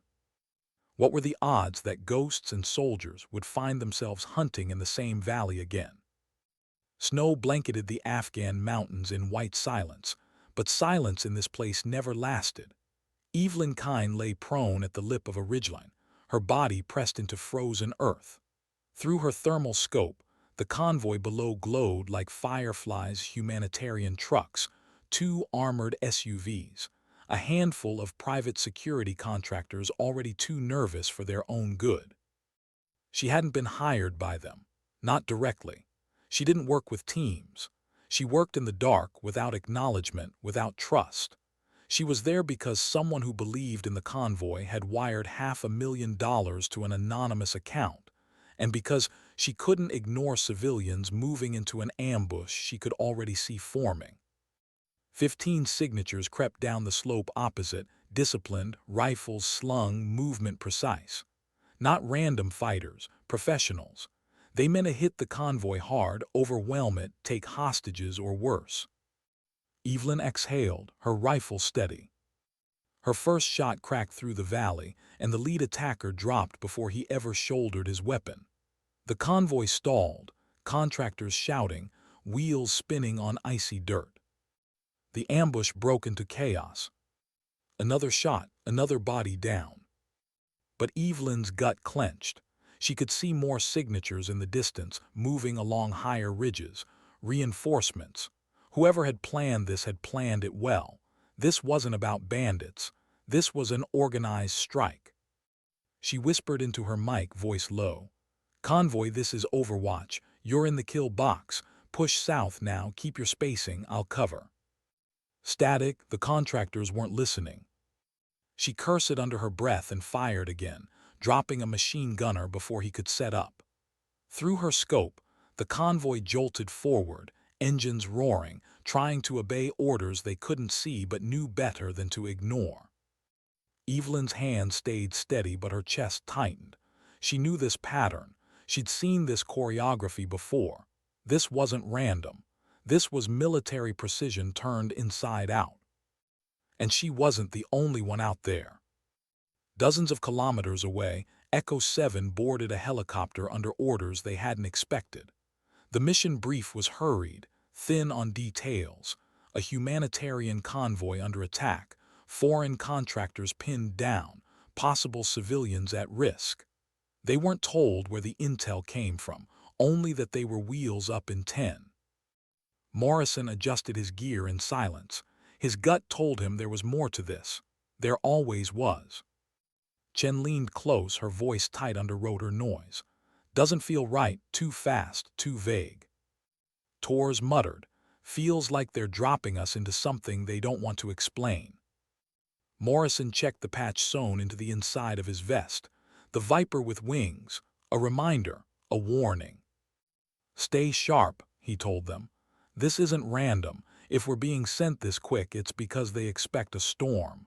What were the odds that ghosts and soldiers would find themselves hunting in the same valley again? Snow blanketed the Afghan mountains in white silence, but silence in this place never lasted. Evelyn Kine lay prone at the lip of a ridgeline, her body pressed into frozen earth. Through her thermal scope, the convoy below glowed like Firefly's humanitarian trucks, 2 armored SUVs, a handful of private security contractors already too nervous for their own good. She hadn't been hired by them, not directly. She didn't work with teams. She worked in the dark, without acknowledgement, without trust. She was there because someone who believed in the convoy had wired $500,000 to an anonymous account, and because she couldn't ignore civilians moving into an ambush she could already see forming. 15 signatures crept down the slope opposite, disciplined, rifles slung, movement precise. Not random fighters, professionals. They meant to hit the convoy hard, overwhelm it, take hostages or worse. Evelyn exhaled, her rifle steady. Her first shot cracked through the valley, and the lead attacker dropped before he ever shouldered his weapon. The convoy stalled, contractors shouting, wheels spinning on icy dirt. The ambush broke into chaos. Another shot, another body down. But Evelyn's gut clenched. She could see more signatures in the distance, moving along higher ridges, reinforcements. Whoever had planned this had planned it well. This wasn't about bandits. This was an organized strike. She whispered into her mic, voice low. "Convoy, this is Overwatch. You're in the kill box. Push south now, keep your spacing, I'll cover." Static, the contractors weren't listening. She cursed under her breath and fired again, dropping a machine gunner before he could set up. Through her scope, the convoy jolted forward, engines roaring, trying to obey orders they couldn't see but knew better than to ignore. Evelyn's hand stayed steady but her chest tightened. She knew this pattern. She'd seen this choreography before. This wasn't random. This was military precision turned inside out. And she wasn't the only one out there. Dozens of kilometers away, Echo 7 boarded a helicopter under orders they hadn't expected. The mission brief was hurried, thin on details. A humanitarian convoy under attack, foreign contractors pinned down, possible civilians at risk. They weren't told where the intel came from, only that they were wheels up in 10. Morrison adjusted his gear in silence. His gut told him there was more to this. There always was. Chen leaned close, her voice tight under rotor noise. Doesn't feel right, too fast, too vague. Torres muttered, feels like they're dropping us into something they don't want to explain. Morrison checked the patch sewn into the inside of his vest. The Viper with wings, a reminder, a warning. Stay sharp, he told them. This isn't random. If we're being sent this quick, it's because they expect a storm.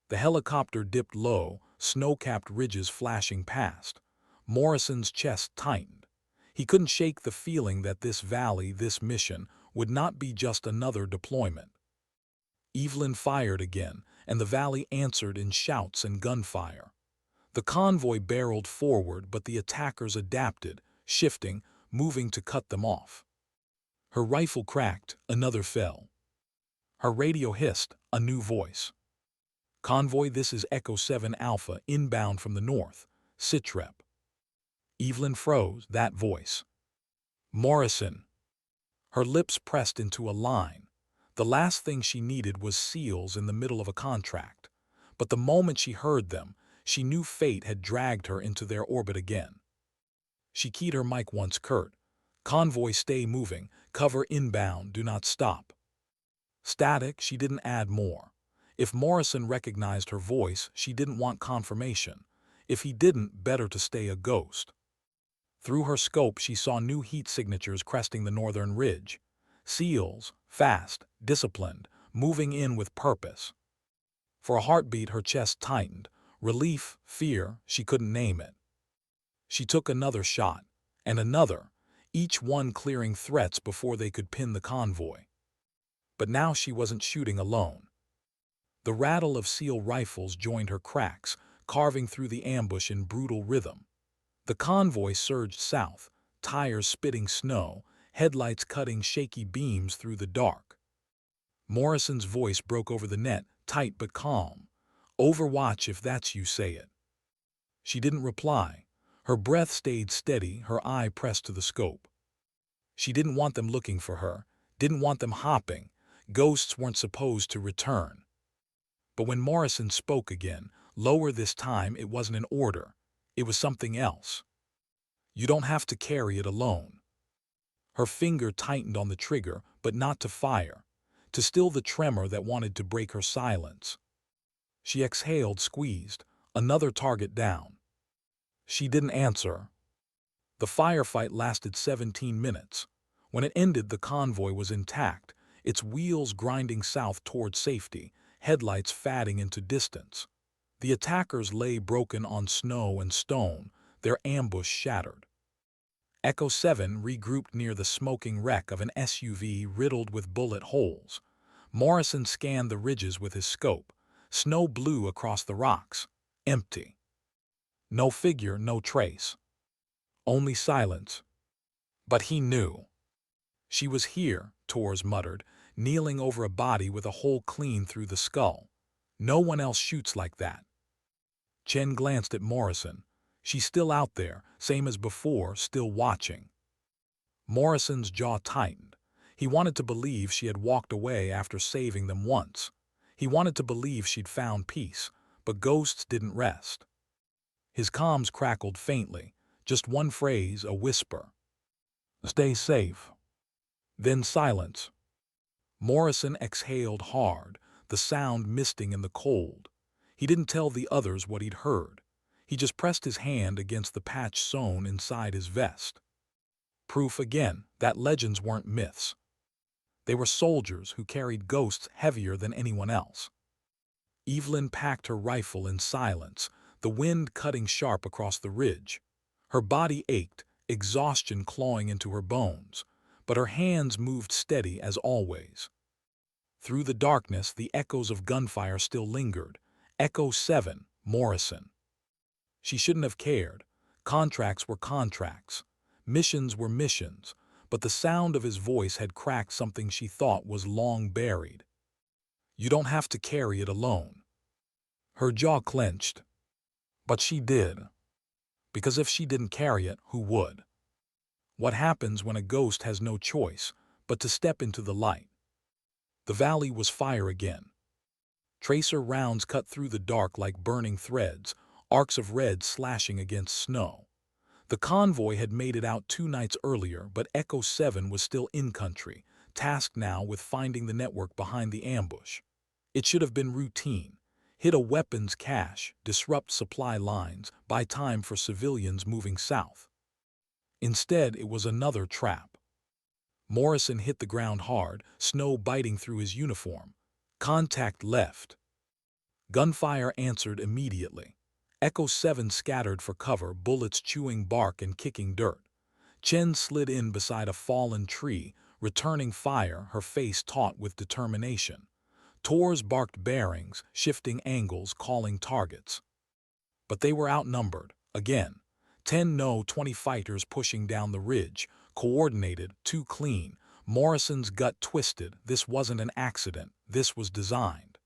The helicopter dipped low, snow-capped ridges flashing past. Morrison's chest tightened. He couldn't shake the feeling that this valley, this mission, would not be just another deployment. Evelyn fired again, and the valley answered in shouts and gunfire. The convoy barreled forward, but the attackers adapted, shifting, moving to cut them off. Her rifle cracked, another fell. Her radio hissed, a new voice. Convoy, this is Echo 7 Alpha, inbound from the north. Sitrep. Evelyn froze, that voice. Morrison. Her lips pressed into a line. The last thing she needed was SEALs in the middle of a contract. But the moment she heard them, she knew fate had dragged her into their orbit again. She keyed her mic once curt. Convoy, stay moving. Cover inbound, do not stop. Static, she didn't add more. If Morrison recognized her voice, she didn't want confirmation. If he didn't, better to stay a ghost. Through her scope, she saw new heat signatures cresting the northern ridge. SEALs, fast, disciplined, moving in with purpose. For a heartbeat, her chest tightened. Relief, fear, she couldn't name it. She took another shot, and another, each one clearing threats before they could pin the convoy. But now she wasn't shooting alone. The rattle of SEAL rifles joined her cracks, carving through the ambush in brutal rhythm. The convoy surged south, tires spitting snow, headlights cutting shaky beams through the dark. Morrison's voice broke over the net, tight but calm. Overwatch if that's you, say it. She didn't reply. Her breath stayed steady, her eye pressed to the scope. She didn't want them looking for her, didn't want them hopping. Ghosts weren't supposed to return. But when Morrison spoke again, lower this time, it wasn't an order. It was something else. You don't have to carry it alone. Her finger tightened on the trigger, but not to fire, to still the tremor that wanted to break her silence. She exhaled, squeezed, another target down. She didn't answer. The firefight lasted 17 minutes. When it ended, the convoy was intact, its wheels grinding south toward safety, headlights fading into distance. The attackers lay broken on snow and stone, their ambush shattered. Echo 7 regrouped near the smoking wreck of an SUV riddled with bullet holes. Morrison scanned the ridges with his scope. Snow blew across the rocks. Empty. No figure, no trace. Only silence. But he knew. She was here, Torres muttered, kneeling over a body with a hole clean through the skull. No one else shoots like that. Chen glanced at Morrison. She's still out there, same as before, still watching. Morrison's jaw tightened. He wanted to believe she had walked away after saving them once. He wanted to believe she'd found peace, but ghosts didn't rest. His comms crackled faintly, just one phrase, a whisper. Stay safe. Then silence. Morrison exhaled hard, the sound misting in the cold. He didn't tell the others what he'd heard. He just pressed his hand against the patch sewn inside his vest. Proof again that legends weren't myths. They were soldiers who carried ghosts heavier than anyone else. Evelyn packed her rifle in silence, the wind cutting sharp across the ridge. Her body ached, exhaustion clawing into her bones, but her hands moved steady as always. Through the darkness, the echoes of gunfire still lingered. Echo 7, Morrison. She shouldn't have cared. Contracts were contracts. Missions were missions, but the sound of his voice had cracked something she thought was long buried. You don't have to carry it alone. Her jaw clenched. But she did. Because if she didn't carry it, who would? What happens when a ghost has no choice but to step into the light? The valley was fire again. Tracer rounds cut through the dark like burning threads, arcs of red slashing against snow. The convoy had made it out 2 nights earlier, but Echo 7 was still in country, tasked now with finding the network behind the ambush. It should have been routine. Hit a weapons cache, disrupt supply lines, buy time for civilians moving south. Instead, it was another trap. Morrison hit the ground hard, snow biting through his uniform. Contact left. Gunfire answered immediately. Echo 7 scattered for cover, bullets chewing bark and kicking dirt. Chen slid in beside a fallen tree, returning fire, her face taut with determination. Tors barked bearings, shifting angles, calling targets. But they were outnumbered, again. 10 no 20 fighters pushing down the ridge, coordinated, too clean. Morrison's gut twisted. This wasn't an accident, this was designed.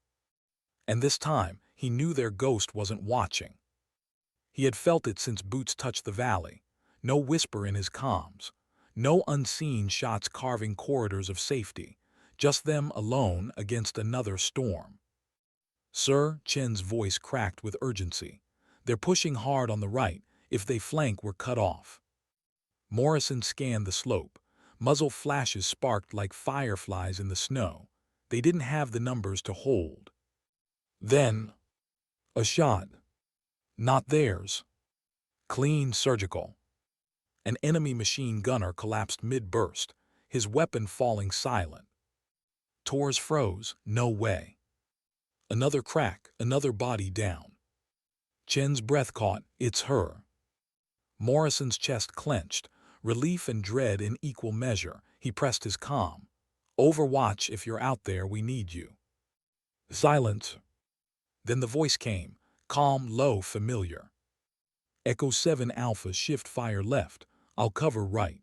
And this time, he knew their ghost wasn't watching. He had felt it since boots touched the valley. No whisper in his comms. No unseen shots carving corridors of safety. Just them alone against another storm. "Sir," Chen's voice cracked with urgency. "They're pushing hard on the right. If they flank, we're cut off." Morrison scanned the slope. Muzzle flashes sparked like fireflies in the snow. They didn't have the numbers to hold. Then, a shot. Not theirs. Clean, surgical. An enemy machine gunner collapsed mid-burst, his weapon falling silent. Tors froze. No way. Another crack, another body down. Chen's breath caught. It's her. Morrison's chest clenched, relief and dread in equal measure. He pressed his comm. "Overwatch, if you're out there, we need you." Silence. Then the voice came, calm, low, familiar. "Echo 7 Alpha, shift fire left. I'll cover right."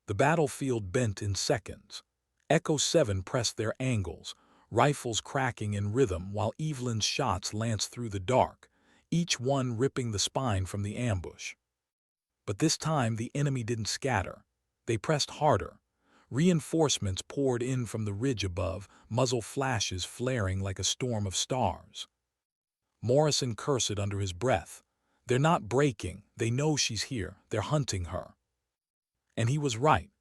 The battlefield bent in seconds. Echo 7 pressed their angles, rifles cracking in rhythm while Evelyn's shots lanced through the dark, each one ripping the spine from the ambush. But this time the enemy didn't scatter. They pressed harder. Reinforcements poured in from the ridge above, muzzle flashes flaring like a storm of stars. Morrison cursed under his breath. They're not breaking. They know she's here. They're hunting her. And he was right.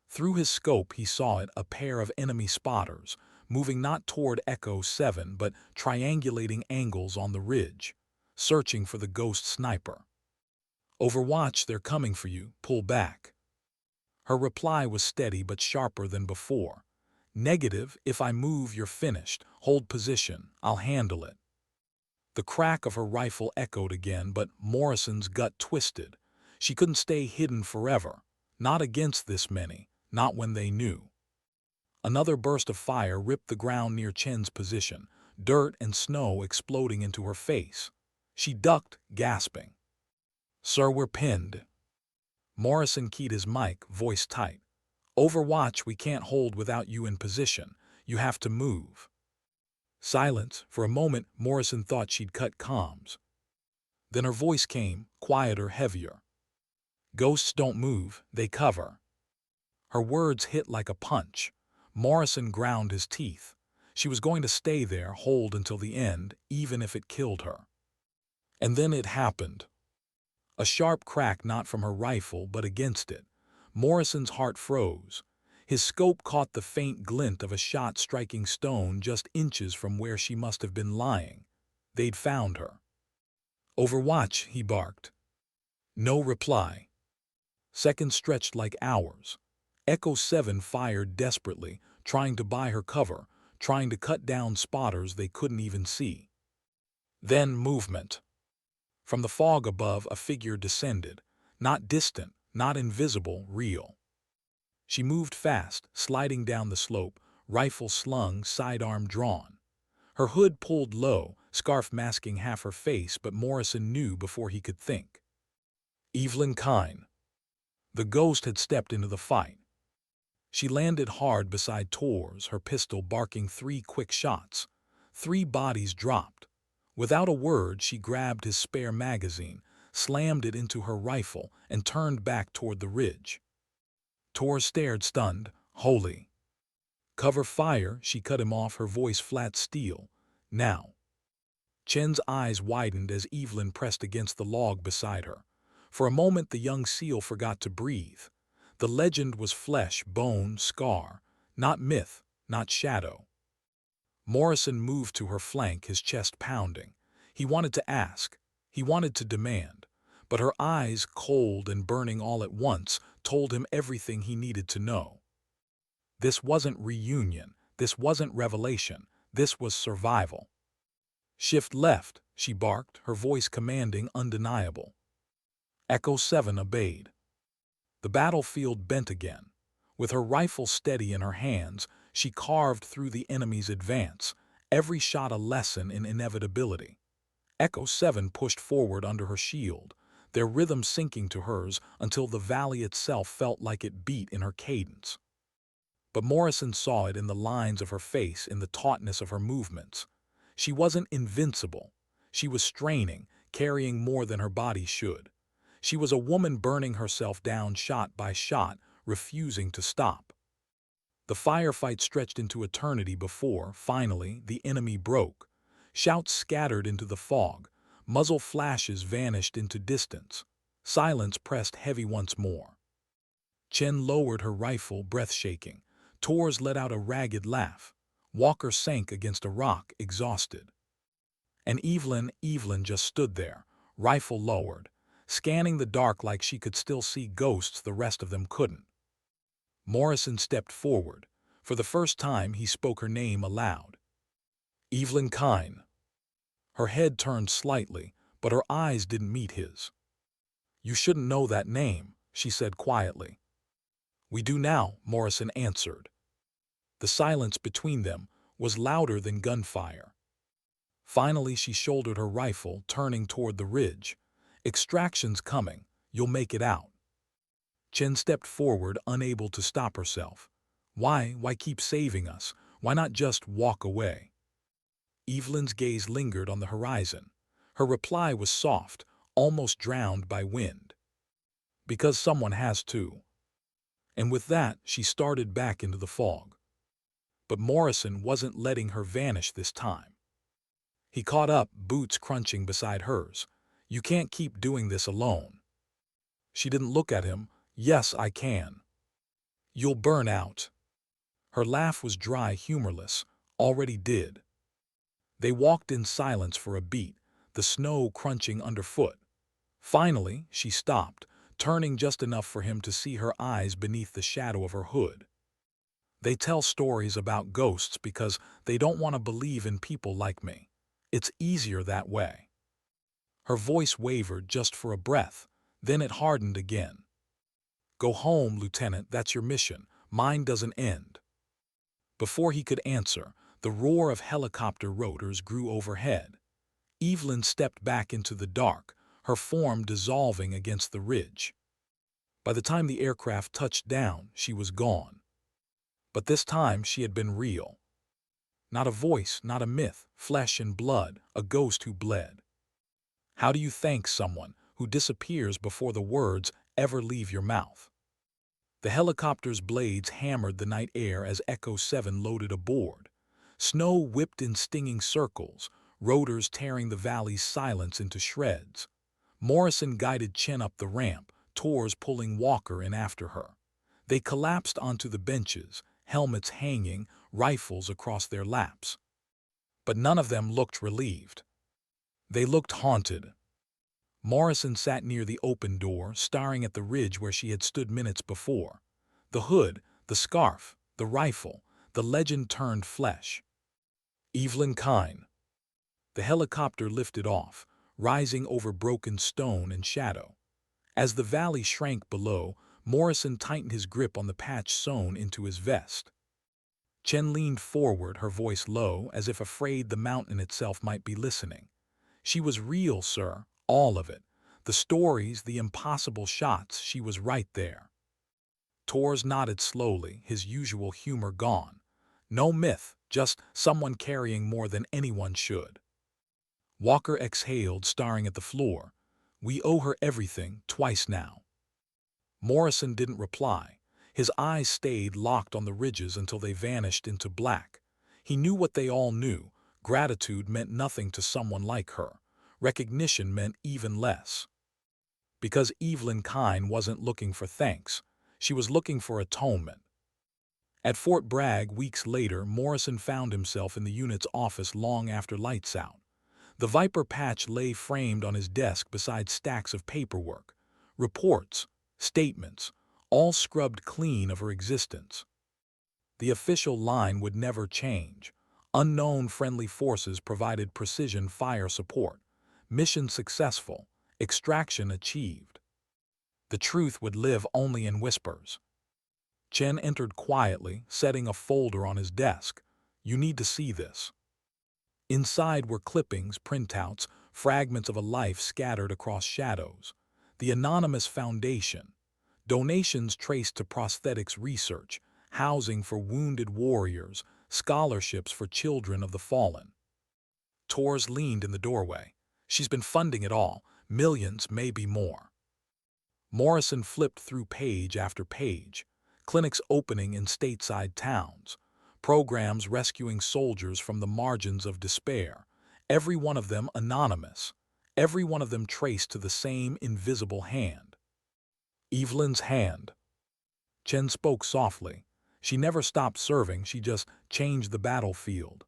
Through his scope he saw it, a pair of enemy spotters, moving not toward Echo 7 but triangulating angles on the ridge, searching for the ghost sniper. "Overwatch, they're coming for you. Pull back." Her reply was steady but sharper than before. "Negative, if I move, you're finished. Hold position. I'll handle it." The crack of her rifle echoed again, but Morrison's gut twisted. She couldn't stay hidden forever. Not against this many. Not when they knew. Another burst of fire ripped the ground near Chen's position, dirt and snow exploding into her face. She ducked, gasping. "Sir, we're pinned." Morrison keyed his mic, voice tight. "Overwatch, we can't hold without you in position. You have to move." Silence. For a moment, Morrison thought she'd cut comms. Then her voice came, quieter, heavier. "Ghosts don't move, they cover." Her words hit like a punch. Morrison ground his teeth. She was going to stay there, hold until the end, even if it killed her. And then it happened. A sharp crack, not from her rifle, but against it. Morrison's heart froze. His scope caught the faint glint of a shot striking stone just inches from where she must have been lying. They'd found her. "Overwatch," he barked. No reply. Seconds stretched like hours. Echo 7 fired desperately, trying to buy her cover, trying to cut down spotters they couldn't even see. Then movement. From the fog above, a figure descended. Not distant, not invisible, real. She moved fast, sliding down the slope, rifle slung, sidearm drawn. Her hood pulled low, scarf masking half her face, but Morrison knew before he could think. Evelyn Kine. The ghost had stepped into the fight. She landed hard beside Tor's, her pistol barking 3 quick shots. 3 bodies dropped. Without a word, she grabbed his spare magazine, slammed it into her rifle, and turned back toward the ridge. Tor stared stunned. Holy. Cover fire, she cut him off, her voice flat steel. Now. Chen's eyes widened as Evelyn pressed against the log beside her. For a moment the young SEAL forgot to breathe. The legend was flesh, bone, scar, not myth, not shadow. Morrison moved to her flank, his chest pounding. He wanted to ask. He wanted to demand. But her eyes, cold and burning all at once, told him everything he needed to know. This wasn't reunion. This wasn't revelation. This was survival. Shift left, she barked, her voice commanding, undeniable. Echo 7 obeyed. The battlefield bent again. With her rifle steady in her hands, she carved through the enemy's advance, every shot a lesson in inevitability. Echo 7 pushed forward under her shield, their rhythm sinking to hers until the valley itself felt like it beat in her cadence. But Morrison saw it in the lines of her face, in the tautness of her movements. She wasn't invincible. She was straining, carrying more than her body should. She was a woman burning herself down shot by shot, refusing to stop. The firefight stretched into eternity before, finally, the enemy broke. Shouts scattered into the fog. Muzzle flashes vanished into distance. Silence pressed heavy once more. Chen lowered her rifle, breath shaking. Tors let out a ragged laugh. Walker sank against a rock, exhausted. And Evelyn just stood there, rifle lowered, scanning the dark like she could still see ghosts the rest of them couldn't. Morrison stepped forward. For the first time, he spoke her name aloud. Evelyn Kine. Her head turned slightly, but her eyes didn't meet his. You shouldn't know that name, she said quietly. We do now, Morrison answered. The silence between them was louder than gunfire. Finally, she shouldered her rifle, turning toward the ridge. Extraction's coming. You'll make it out. Chen stepped forward, unable to stop herself. Why keep saving us? Why not just walk away? Evelyn's gaze lingered on the horizon. Her reply was soft, almost drowned by wind. Because someone has to. And with that, she started back into the fog. But Morrison wasn't letting her vanish this time. He caught up, boots crunching beside hers. You can't keep doing this alone. She didn't look at him. Yes, I can. You'll burn out. Her laugh was dry, humorless. Already did. They walked in silence for a beat, the snow crunching underfoot. Finally, she stopped, turning just enough for him to see her eyes beneath the shadow of her hood. They tell stories about ghosts because they don't want to believe in people like me. It's easier that way. Her voice wavered just for a breath, then it hardened again. Go home, Lieutenant, that's your mission. Mine doesn't end. Before he could answer, the roar of helicopter rotors grew overhead. Evelyn stepped back into the dark, her form dissolving against the ridge. By the time the aircraft touched down, she was gone. But this time she had been real. Not a voice, not a myth, flesh and blood, a ghost who bled. How do you thank someone who disappears before the words ever leave your mouth? The helicopter's blades hammered the night air as Echo 7 loaded aboard. Snow whipped in stinging circles, rotors tearing the valley's silence into shreds. Morrison guided Chen up the ramp, Tors pulling Walker in after her. They collapsed onto the benches, helmets hanging, rifles across their laps. But none of them looked relieved. They looked haunted. Morrison sat near the open door, staring at the ridge where she had stood minutes before. The hood, the scarf, the rifle, the legend turned flesh. Evelyn Kine. The helicopter lifted off, rising over broken stone and shadow. As the valley shrank below, Morrison tightened his grip on the patch sewn into his vest. Chen leaned forward, her voice low, as if afraid the mountain itself might be listening. She was real, sir, all of it. The stories, the impossible shots, she was right there. Tors nodded slowly, his usual humor gone. No myth, just someone carrying more than anyone should. Walker exhaled, staring at the floor. We owe her everything, twice now. Morrison didn't reply. His eyes stayed locked on the ridges until they vanished into black. He knew what they all knew. Gratitude meant nothing to someone like her. Recognition meant even less. Because Evelyn Kine wasn't looking for thanks. She was looking for atonement. At Fort Bragg, weeks later, Morrison found himself in the unit's office long after lights out. The Viper patch lay framed on his desk beside stacks of paperwork. Reports, statements, all scrubbed clean of her existence. The official line would never change. Unknown friendly forces provided precision fire support. Mission successful. Extraction achieved. The truth would live only in whispers. Chen entered quietly, setting a folder on his desk. You need to see this. Inside were clippings, printouts, fragments of a life scattered across shadows. The anonymous foundation. Donations traced to prosthetics research, housing for wounded warriors, scholarships for children of the fallen. Tors leaned in the doorway. She's been funding it all, millions, maybe more. Morrison flipped through page after page. Clinics opening in stateside towns. Programs rescuing soldiers from the margins of despair. Every one of them anonymous. Every one of them traced to the same invisible hand. Evelyn's hand. Chen spoke softly. She never stopped serving, she just changed the battlefield.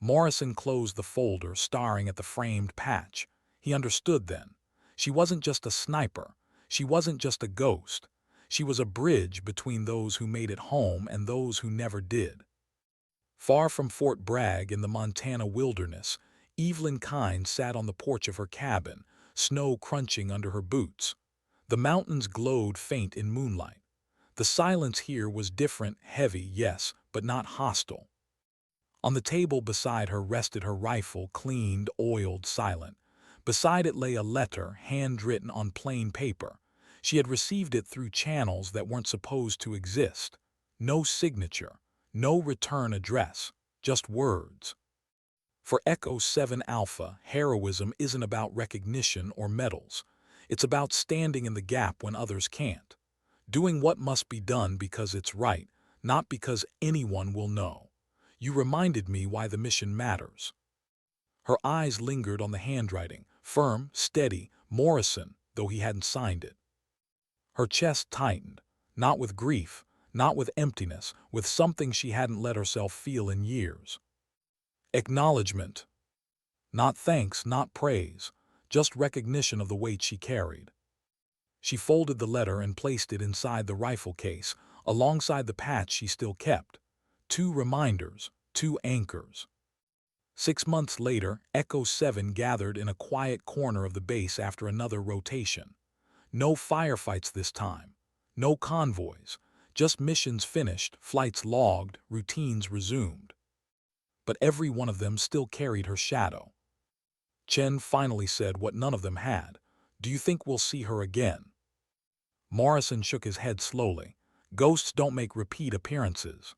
Morrison closed the folder, staring at the framed patch. He understood then. She wasn't just a sniper. She wasn't just a ghost. She was a bridge between those who made it home and those who never did. Far from Fort Bragg in the Montana wilderness, Evelyn Kine sat on the porch of her cabin, snow crunching under her boots. The mountains glowed faint in moonlight. The silence here was different, heavy, yes, but not hostile. On the table beside her rested her rifle, cleaned, oiled, silent. Beside it lay a letter, handwritten on plain paper. She had received it through channels that weren't supposed to exist. No signature, no return address, just words. For Echo 7 Alpha, heroism isn't about recognition or medals. It's about standing in the gap when others can't. Doing what must be done because it's right, not because anyone will know. You reminded me why the mission matters. Her eyes lingered on the handwriting, firm, steady, Morrison, though he hadn't signed it. Her chest tightened, not with grief, not with emptiness, with something she hadn't let herself feel in years. Acknowledgement. Not thanks, not praise, just recognition of the weight she carried. She folded the letter and placed it inside the rifle case, alongside the patch she still kept. 2 reminders, 2 anchors. 6 months later, Echo 7 gathered in a quiet corner of the base after another rotation. No firefights this time. No convoys. Just missions finished, flights logged, routines resumed. But every one of them still carried her shadow. Chen finally said what none of them had. Do you think we'll see her again? Morrison shook his head slowly. Ghosts don't make repeat appearances.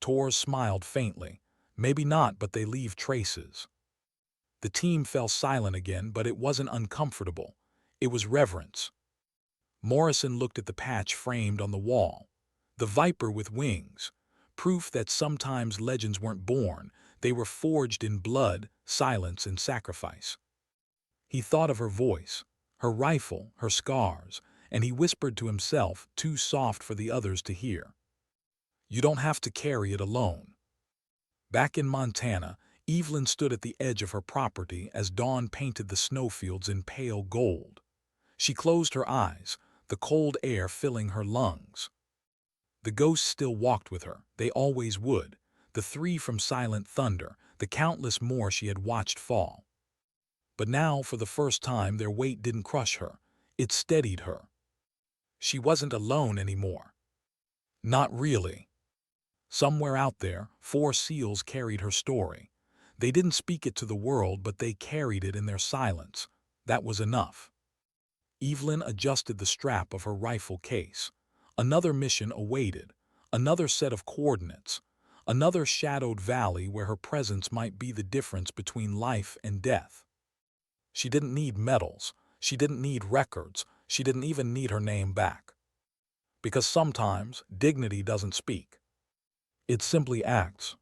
Tors smiled faintly. Maybe not, but they leave traces. The team fell silent again, but it wasn't uncomfortable. It was reverence. Morrison looked at the patch framed on the wall. The Viper with wings. Proof that sometimes legends weren't born, they were forged in blood, silence, and sacrifice. He thought of her voice, her rifle, her scars, and he whispered to himself, too soft for the others to hear. You don't have to carry it alone. Back in Montana, Evelyn stood at the edge of her property as dawn painted the snowfields in pale gold. She closed her eyes, the cold air filling her lungs. The ghosts still walked with her, they always would, the 3 from Silent Thunder, the countless more she had watched fall. But now, for the first time, their weight didn't crush her, it steadied her. She wasn't alone anymore. Not really. Somewhere out there, 4 seals carried her story. They didn't speak it to the world, but they carried it in their silence. That was enough. Evelyn adjusted the strap of her rifle case. Another mission awaited, another set of coordinates, another shadowed valley where her presence might be the difference between life and death. She didn't need medals, she didn't need records, she didn't even need her name back. Because sometimes dignity doesn't speak. It simply acts.